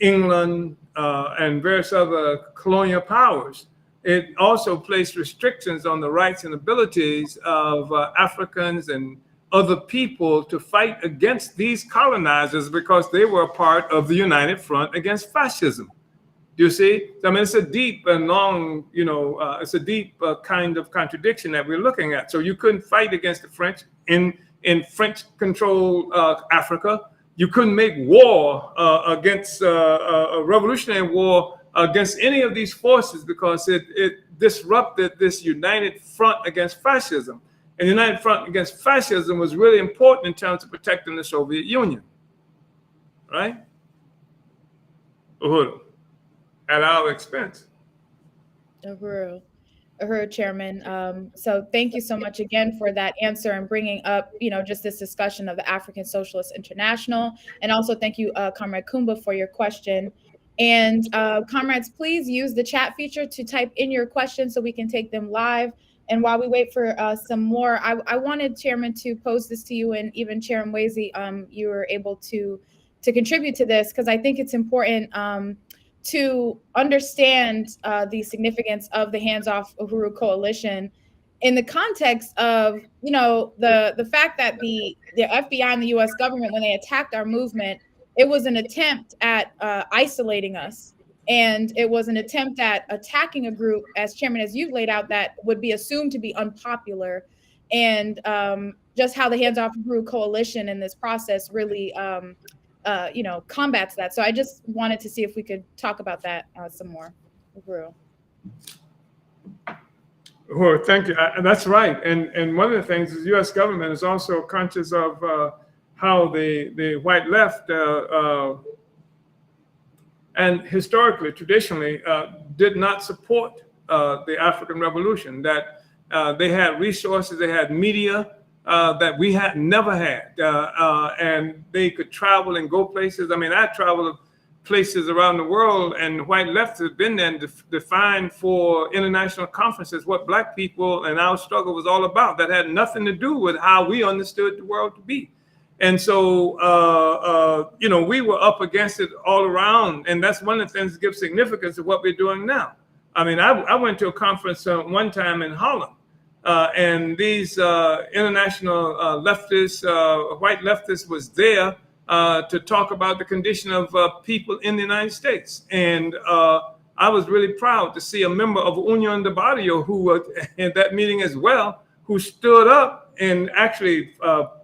England, and various other colonial powers. It also placed restrictions on the rights and abilities of Africans and other people to fight against these colonizers because they were a part of the United Front against fascism. You see? It's a deep and long, it's a deep kind of contradiction that we're looking at. So you couldn't fight against the French in French-controlled Africa. You couldn't make war against a revolutionary war against any of these forces because it disrupted this united front against fascism. And the united front against fascism was really important in terms of protecting the Soviet Union, right? Uhuru, at our expense. Uhuru, Chairman. So thank you so much again for that answer and bringing up, just this discussion of the African Socialist International. And also thank you, Comrade Kumba, for your question. And comrades, please use the chat feature to type in your questions so we can take them live. And while we wait for some more, I wanted, Chairman, to pose this to you, and even Chair Mwezi, you were able to contribute to this, because I think it's important to understand the significance of the Hands Off Uhuru Coalition in the context of, you know, the fact that the FBI and the US government, when they attacked our movement, it was an attempt at isolating us. And it was an attempt at attacking a group, as Chairman, as you've laid out, that would be assumed to be unpopular. And just how the Hands Off Uhuru coalition in this process really, you know, combats that. So I just wanted to see if we could talk about that some more. Uhuru. Well, thank you. That's right. And one of the things is the U.S. government is also conscious of how the white left and historically, traditionally, did not support the African Revolution, that they had resources, they had media that we had never had, and they could travel and go places. I mean, I traveled places around the world, and white leftists have been there and defined for international conferences what Black people and our struggle was all about. That had nothing to do with how we understood the world to be. And so, you know, we were up against it all around. And that's one of the things that gives significance to what we're doing now. I mean, I went to a conference one time in Holland, and these international leftists, white leftists was there to talk about the condition of people in the United States. And I was really proud to see a member of Unión de Barrio who was in that meeting as well, who stood up and actually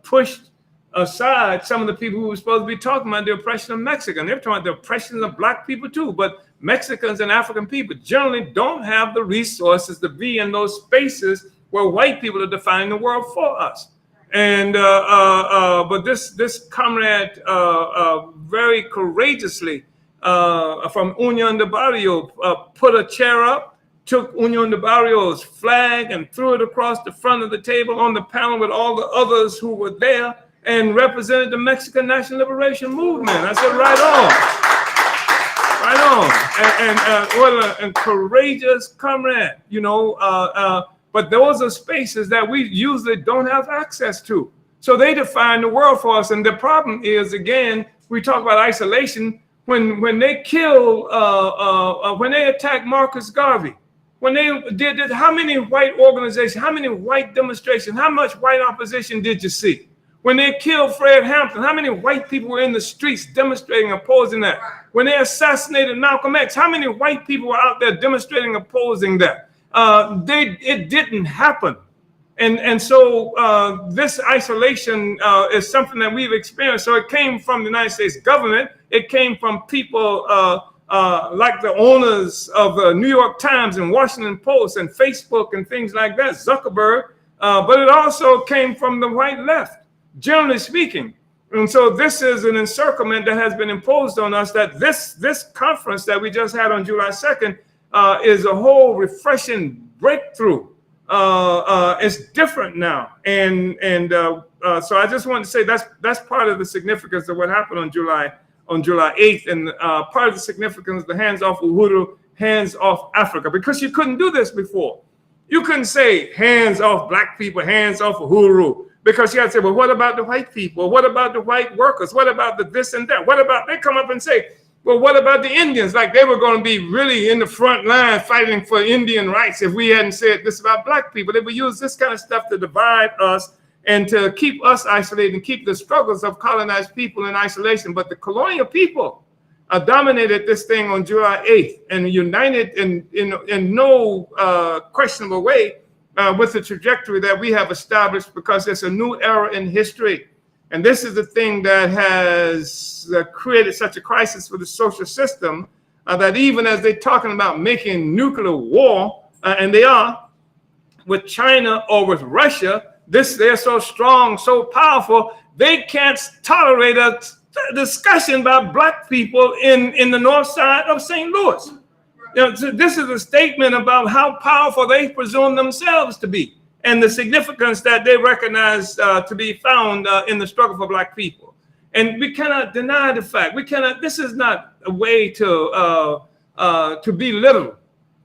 pushed aside some of the people who were supposed to be talking about the oppression of Mexicans. They're talking about the oppression of Black people too, but Mexicans and African people generally don't have the resources to be in those spaces where white people are defining the world for us. And but this comrade very courageously from Unión de Barrio put a chair up, took Unión de Barrio's flag and threw it across the front of the table on the panel with all the others who were there, and represented the Mexican National Liberation Movement. I said, right on, what a courageous comrade, you know. But those are spaces that we usually don't have access to. So they define the world for us. And the problem is, again, we talk about isolation. When they kill, when they attack Marcus Garvey, when they did it, how many white organizations, how many white demonstrations, how much white opposition did you see? When they killed Fred Hampton, how many white people were in the streets demonstrating, opposing that? When they assassinated Malcolm X, how many white people were out there demonstrating, opposing that? It didn't happen. And so this isolation is something that we've experienced. So it came from the United States government. It came from people like the owners of the New York Times and Washington Post and Facebook and things like that, Zuckerberg. But it also came from the white left, generally speaking. And so this is an encirclement that has been imposed on us, that this conference that we just had on July 2nd is a whole refreshing breakthrough. It's different now. And so I just want to say that's part of the significance of what happened on July 8th, and part of the significance of the Hands Off Uhuru, Hands Off Africa, because you couldn't do this before. You couldn't say hands off Black people, hands off Uhuru, because you had to say, well, what about the white people? What about the white workers? What about the this and that? What about, they come up and say, well, what about the Indians? Like they were going to be really in the front line fighting for Indian rights if we hadn't said this about Black people. They would use this kind of stuff to divide us and to keep us isolated and keep the struggles of colonized people in isolation. But the colonial people dominated this thing on July 8th and united in no questionable way with the trajectory that we have established, because it's a new era in history. And this is the thing that has created such a crisis for the social system that even as they're talking about making nuclear war, and they are, with China or with Russia, they're so strong, so powerful, they can't tolerate a discussion about Black people in the north side of St. Louis. You know, so this is a statement about how powerful they presume themselves to be, and the significance that they recognize to be found in the struggle for Black people. And we cannot deny the fact. This is not a way to belittle,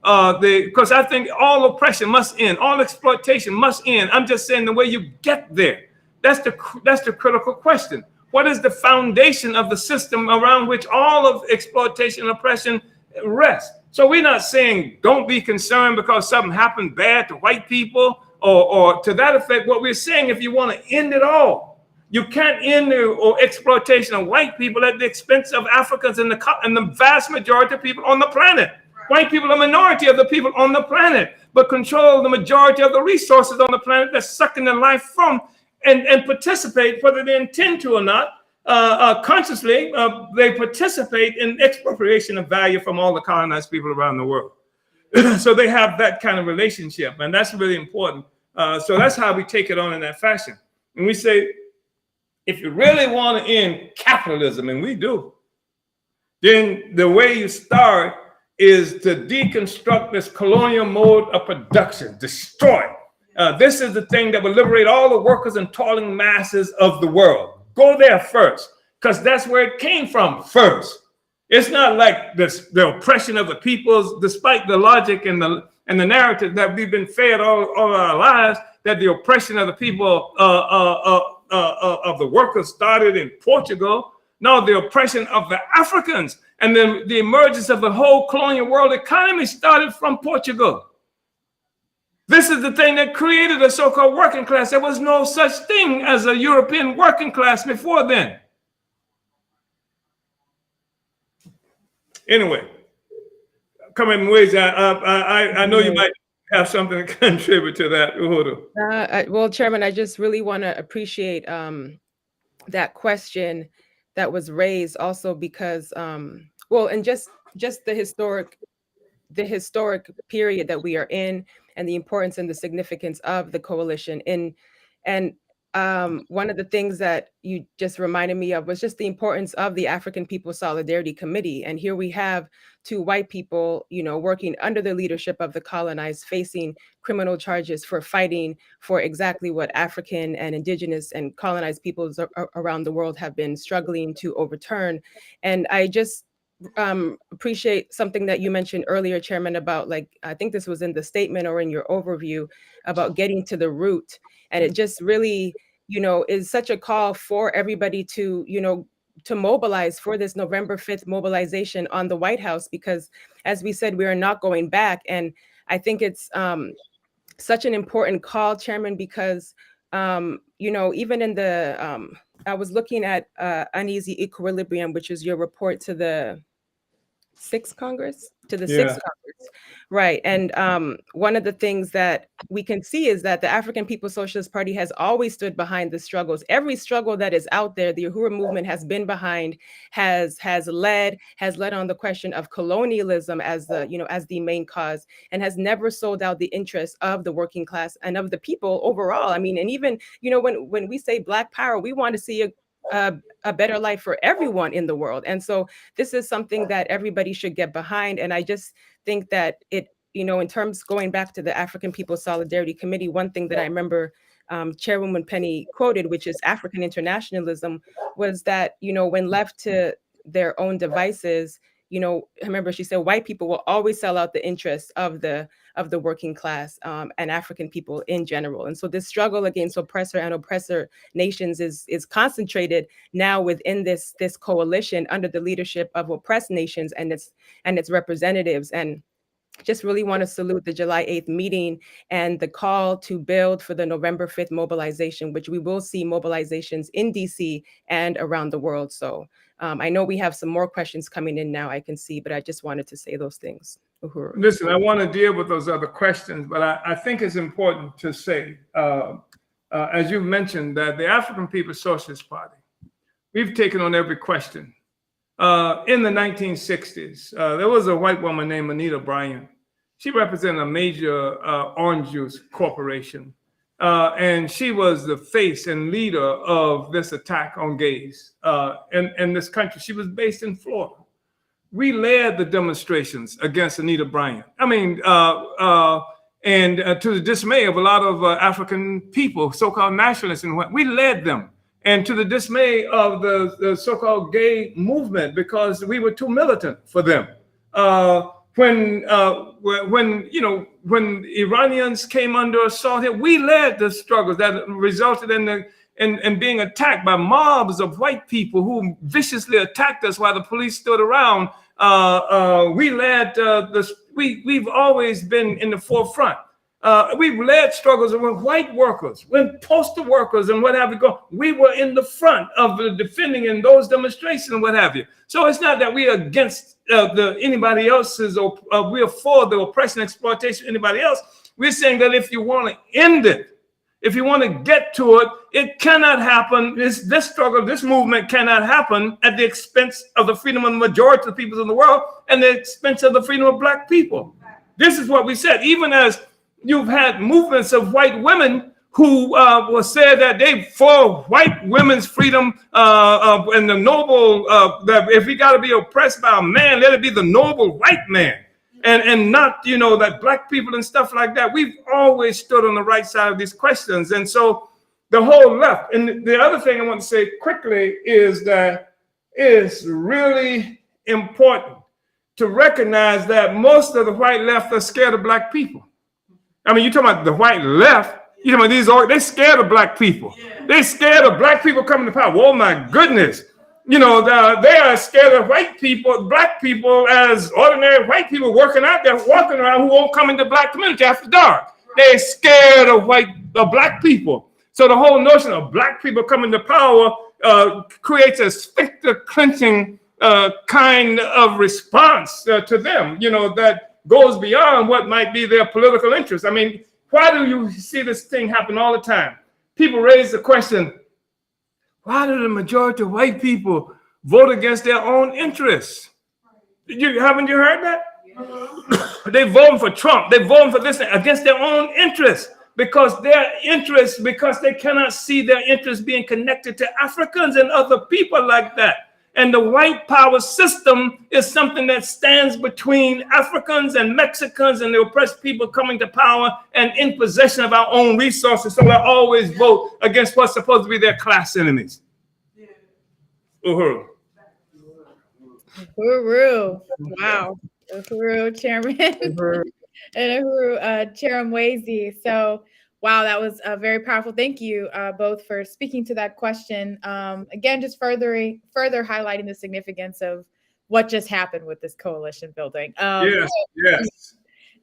because I think all oppression must end, all exploitation must end. I'm just saying the way you get there. That's the critical question. What is the foundation of the system around which all of exploitation and oppression rests? So we're not saying don't be concerned because something happened bad to white people, or to that effect, what we're saying, if you want to end it all, you can't end the exploitation of white people at the expense of Africans and the vast majority of people on the planet. White people are a minority of the people on the planet, but control the majority of the resources on the planet that's sucking their life from and participate, whether they intend to or not, consciously, they participate in expropriation of value from all the colonized people around the world. So they have that kind of relationship, and that's really important. So that's how we take it on in that fashion. And we say, if you really want to end capitalism, and we do, then the way you start is to deconstruct this colonial mode of production, destroy it. This is the thing that will liberate all the workers and toiling masses of the world. Go there first, because that's where it came from first. It's not like the oppression of the peoples, despite the logic and the narrative that we've been fed all our lives, that the oppression of the people of the workers started in Portugal. No, the oppression of the Africans and then the emergence of the whole colonial world economy started from Portugal. This is the thing that created a so-called working class. There was no such thing as a European working class before then. Anyway, come in, Mwezi. I know you might have something to contribute to that, Uhuru. Well, Chairman, I just really want to appreciate that question that was raised, also because, well, and just the historic period that we are in, and the importance and the significance of the coalition. And one of the things that you just reminded me of was just the importance of the African People's Solidarity Committee. And here we have two white people, you know, working under the leadership of the colonized, facing criminal charges for fighting for exactly what African and indigenous and colonized peoples around the world have been struggling to overturn. And I just appreciate something that you mentioned earlier, Chairman, about, like, I think this was in the statement or in your overview, about getting to the root. And it just really, you know, is such a call for everybody to, you know, to mobilize for this November 5th mobilization on the White House, because as we said, we are not going back. And I think it's such an important call, Chairman, because, you know, even in the, I was looking at Uneasy Equilibrium, which is your report to the Sixth Congress, Sixth Congress, right? And one of the things that we can see is that the African People's Socialist Party has always stood behind the struggles. Every struggle that is out there, the Uhuru Movement has been behind, has led on the question of colonialism as the, you know, as the main cause, and has never sold out the interests of the working class and of the people overall. I mean, and even, you know, when we say Black Power, we want to see a better life for everyone in the world. And so this is something that everybody should get behind. And I just think that it, you know, in terms going back to the African People's Solidarity Committee, one thing that I remember Chairwoman Penny quoted, which is African internationalism, was that, you know, when left to their own devices, you know, I remember she said white people will always sell out the interests of the working class and African people in general. And so this struggle against oppressor and oppressor nations is concentrated now within this coalition under the leadership of oppressed nations and its representatives. And just really want to salute the July 8th meeting and the call to build for the November 5th mobilization, which we will see mobilizations in DC and around the world. So I know we have some more questions coming in now, I can see, but I just wanted to say those things. Uhuru. Listen, I want to deal with those other questions, but I think it's important to say, as you mentioned, that the African People's Socialist Party, we've taken on every question. In the 1960s, there was a white woman named Anita Bryant. She represented a major orange juice corporation. And she was the face and leader of this attack on gays in this country. She was based in Florida. We led the demonstrations against Anita Bryant. I mean, and to the dismay of a lot of African people, so-called nationalists, and we led them. And to the dismay of the so-called gay movement, because we were too militant for them. When Iranians came under assault here, we led the struggles that resulted in being attacked by mobs of white people who viciously attacked us while the police stood around. We led we've always been in the forefront. We've led struggles when white workers, when postal workers and what have you go. We were in the front of the defending in those demonstrations and what have you. So it's not that we are against anybody else's or we are for the oppression, exploitation, anybody else. We're saying that if you want to end it, if you want to get to it, it cannot happen. This struggle, this movement cannot happen at the expense of the freedom of the majority of the people in the world and the expense of the freedom of Black people. This is what we said. Even as you've had movements of white women who will say that they for white women's freedom and the noble, that if we got to be oppressed by a man, let it be the noble white man. And not, you know, that Black people and stuff like that. We've always stood on the right side of these questions. And so the whole left. And the other thing I want to say quickly is that it's really important to recognize that most of the white left are scared of Black people. I mean, you're talking about the white left. You're talking about they're scared of Black people. They're scared of Black people coming to power. Oh, my goodness. You know, they are scared of white people, Black people, as ordinary white people walking around who won't come into Black community after dark. They're scared of Black people. So the whole notion of Black people coming to power creates a sphincter clenching kind of response to them, you know, that goes beyond what might be their political interest. I mean, why do you see this thing happen all the time? People raise the question, why do the majority of white people vote against their own interests? Haven't you heard that? They're voting for Trump. They're voting for this against their own interests because they cannot see their interests being connected to Africans and other people like that. And the white power system is something that stands between Africans and Mexicans and the oppressed people coming to power and in possession of our own resources. So they always vote against what's supposed to be their class enemies. Uhuru. Uhuru. Wow. Uhuru, Chairman. Uhuru. And Uhuru, Chair Mwezi. So, wow, that was very powerful. Thank you both for speaking to that question. Again, just further highlighting the significance of what just happened with this coalition building. Yes.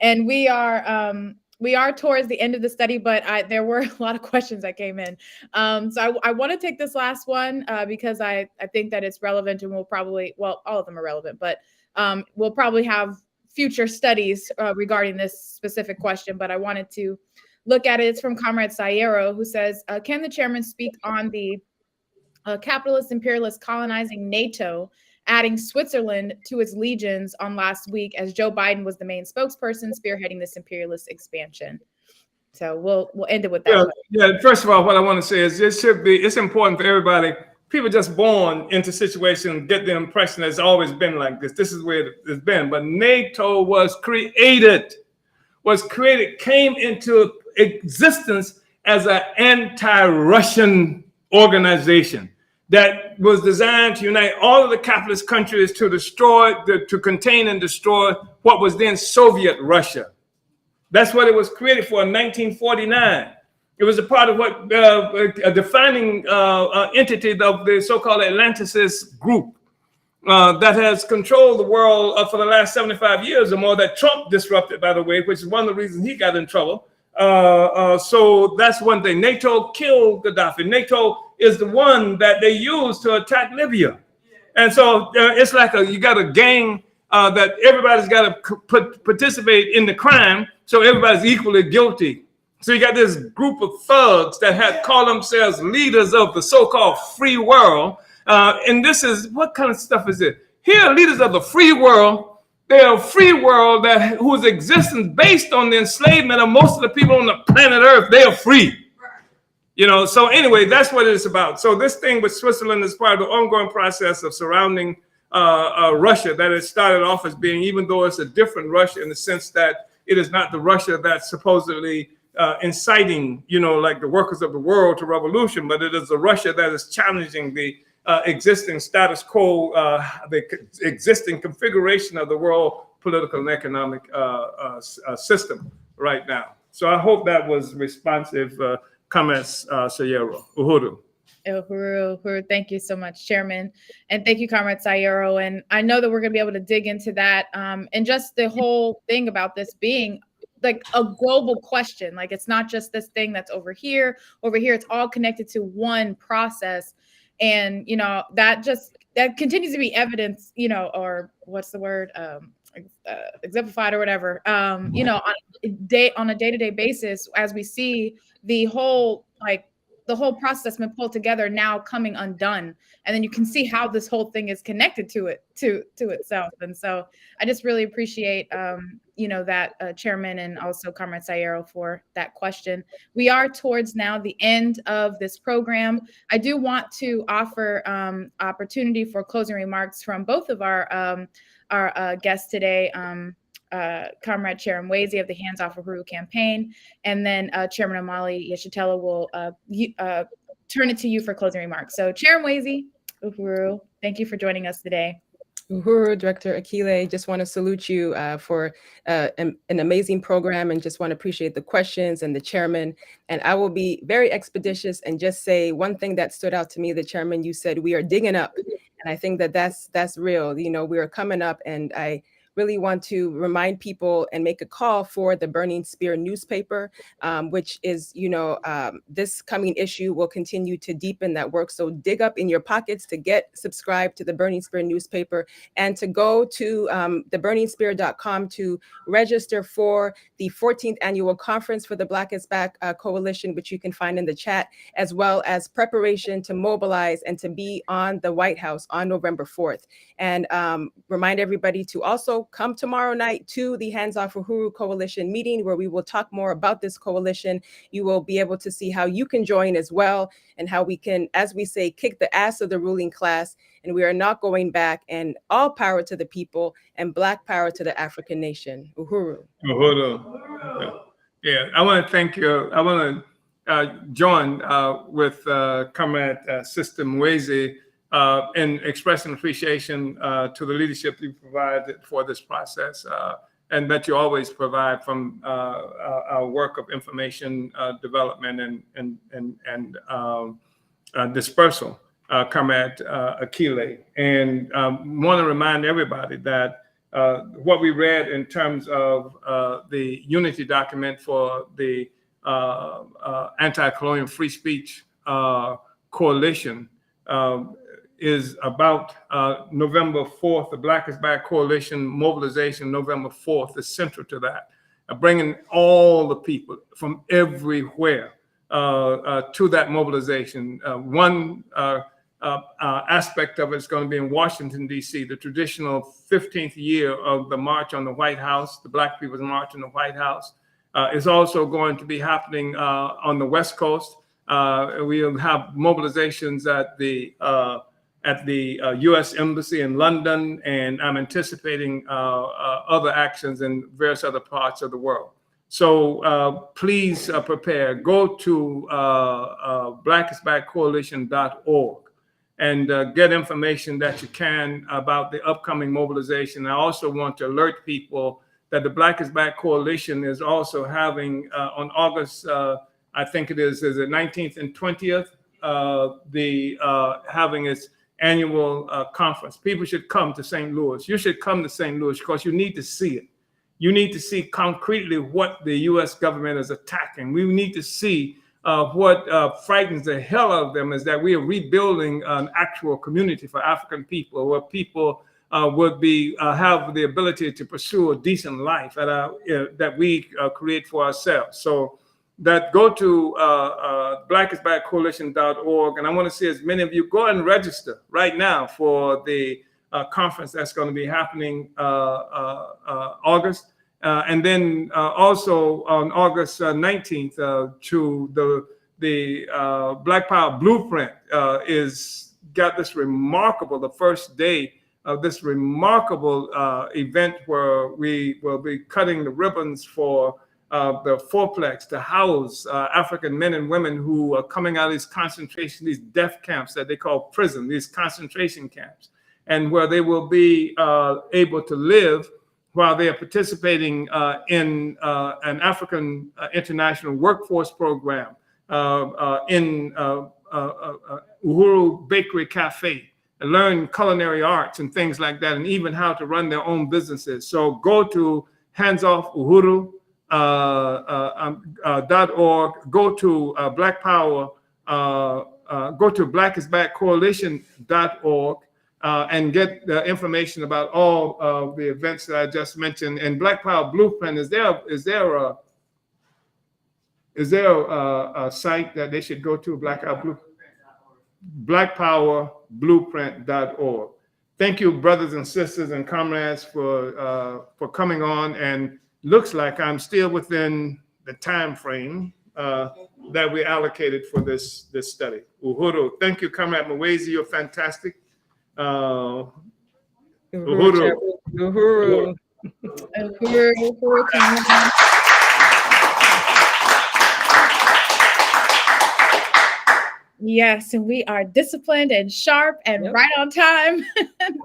And we are towards the end of the study, but there were a lot of questions that came in. So I want to take this last one because I think that it's relevant and we'll probably, well, all of them are relevant, but we'll probably have future studies regarding this specific question, but I wanted to look at it. It's from Comrade Sayero, who says, can the chairman speak on the capitalist imperialist colonizing NATO, adding Switzerland to its legions on last week as Joe Biden was the main spokesperson spearheading this imperialist expansion? So we'll end it with that. Yeah, first of all, what I want to say is it's important for everybody. People just born into situations get the impression that it's always been like this. This is where it's been. But NATO came into existence as an anti-Russian organization that was designed to unite all of the capitalist countries to contain and destroy what was then Soviet Russia. That's what it was created for in 1949. It was a part of what a defining entity of the so-called Atlanticist group that has controlled the world for the last 75 years or more, that Trump disrupted, by the way, which is one of the reasons he got in trouble. So that's one thing. NATO killed Gaddafi. NATO is the one that they used to attack Libya. And so it's like you got a gang that everybody's got to participate in the crime, so everybody's equally guilty. So you got this group of thugs that had called themselves leaders of the so-called free world. And this is, what kind of stuff is it? Here, leaders of the free world. They're a free world whose existence based on the enslavement of most of the people on the planet Earth. They are free. You know, so anyway, that's what it's about. So this thing with Switzerland is part of the ongoing process of surrounding Russia that it started off as being, even though it's a different Russia in the sense that it is not the Russia that's supposedly inciting, you know, like the workers of the world to revolution, but it is a Russia that is challenging the existing status quo, the existing configuration of the world political and economic system right now. So I hope that was responsive comments, Sayero. Uhuru. Uhuru, thank you so much, Chairman. And thank you, Comrade Sayero. And I know that we're going to be able to dig into that and just the whole thing about this being like a global question. Like it's not just this thing that's over here. It's all connected to one process. And, that continues to be evidence, or what's the word? Exemplified or whatever, on a day-to-day basis, as we see the whole process that's been pulled together now coming undone. And then you can see how this whole thing is connected to itself. And so I just really appreciate, that Chairman and also Comrade Sayero for that question. We are towards now the end of this program. I do want to offer opportunity for closing remarks from both of our guests today, Comrade Chairman Mwezi of the Hands Off Uhuru campaign, and then Chairman Omali Yeshitela will turn it to you for closing remarks. So Chairman Mwezi Uhuru, thank you for joining us today. Uhuru, Director Akile, just want to salute you for an amazing program, and just want to appreciate the questions and the chairman. And I will be very expeditious and just say one thing that stood out to me. The chairman, you said we are digging up, and I think that that's real. We are coming up, and I really want to remind people and make a call for the Burning Spear newspaper, which is, this coming issue will continue to deepen that work. So dig up in your pockets to get subscribed to the Burning Spear newspaper, and to go to theburningspear.com to register for the 14th annual conference for the Black is Back Coalition, which you can find in the chat, as well as preparation to mobilize and to be on the White House on November 4th. And remind everybody to also come tomorrow night to the Hands Off Uhuru Coalition meeting, where we will talk more about this coalition. You will be able to see how you can join as well, and how we can, as we say, kick the ass of the ruling class. And we are not going back. And all power to the people, and Black power to the African nation. Uhuru. Uhuru. Yeah, I want to thank you. I want to join with Comrade Sister Mwezi in expressing appreciation to the leadership you provided for this process, and that you always provide from our work of information development and dispersal, Comrade Akile. And want to remind everybody that what we read in terms of the unity document for the Anti-Colonial Free Speech Coalition is about November 4th. The Black is Back Coalition mobilization November 4th is central to that, bringing all the people from everywhere to that mobilization. One aspect of it is going to be in Washington, D.C., the traditional 15th year of the March on the White House, the Black People's March on the White House. Is also going to be happening on the West Coast. We'll have mobilizations at the U.S. Embassy in London, and I'm anticipating other actions in various other parts of the world. So please prepare. Go to blackisbackcoalition.org and get information that you can about the upcoming mobilization. I also want to alert people that the Black is Back Coalition is also having on August, I think it is it 19th and 20th, having its annual conference. People should come to St. Louis. You should come to St. Louis because you need to see it. You need to see concretely what the U.S. government is attacking. We need to see what frightens the hell out of them is that we are rebuilding an actual community for African people, where people would be have the ability to pursue a decent life that we create for ourselves. So that go to blackisbackcoalition.org, and I want to see as many of you go and register right now for the conference that's going to be happening August, and then also on August 19th to the Black Power Blueprint is got this remarkable, the first day of this remarkable event where we will be cutting the ribbons for the fourplex to house African men and women who are coming out of these concentration, these death camps that they call prison, these concentration camps, and where they will be able to live while they are participating in an African international workforce program in Uhuru Bakery Cafe, and learn culinary arts and things like that, and even how to run their own businesses. So go to Hands Off Uhuru .org. Go to Black Power. Go to blackisbackcoalition.org and get the information about all of the events that I just mentioned. And Black Power Blueprint, is there a site that they should go to? blackpowerblueprint.org. Thank you, brothers and sisters and comrades, for coming on. And looks like I'm still within the time frame that we allocated for this study. Uhuru. Thank you, Comrade Mwezi. You're fantastic. Uhuru. Uhuru. Yes, and we are disciplined and sharp and right on time.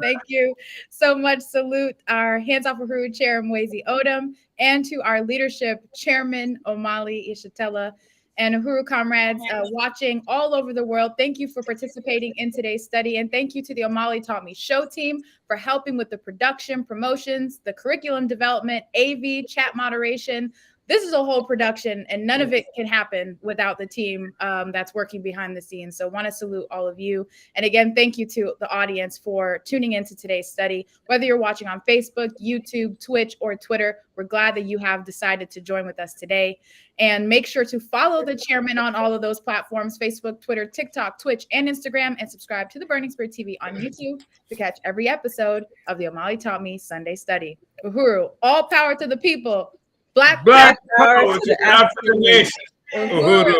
Thank you so much. Salute our Hands Off Uhuru Chair, Mwezi Odom, and to our leadership, Chairman Omali Yeshitela, and Uhuru comrades watching all over the world. Thank you for participating in today's study. And thank you to the Omali Taught Me Show team for helping with the production, promotions, the curriculum development, AV, chat moderation. This is a whole production, and none of it can happen without the team that's working behind the scenes. So I want to salute all of you. And again, thank you to the audience for tuning into today's study. Whether you're watching on Facebook, YouTube, Twitch, or Twitter, we're glad that you have decided to join with us today. And make sure to follow the chairman on all of those platforms: Facebook, Twitter, TikTok, Twitch, and Instagram, and subscribe to the Burning Spirit TV on YouTube to catch every episode of the Omali Taught Me Sunday Study. Uhuru, all power to the people. Black power to the African nation. Uhuru.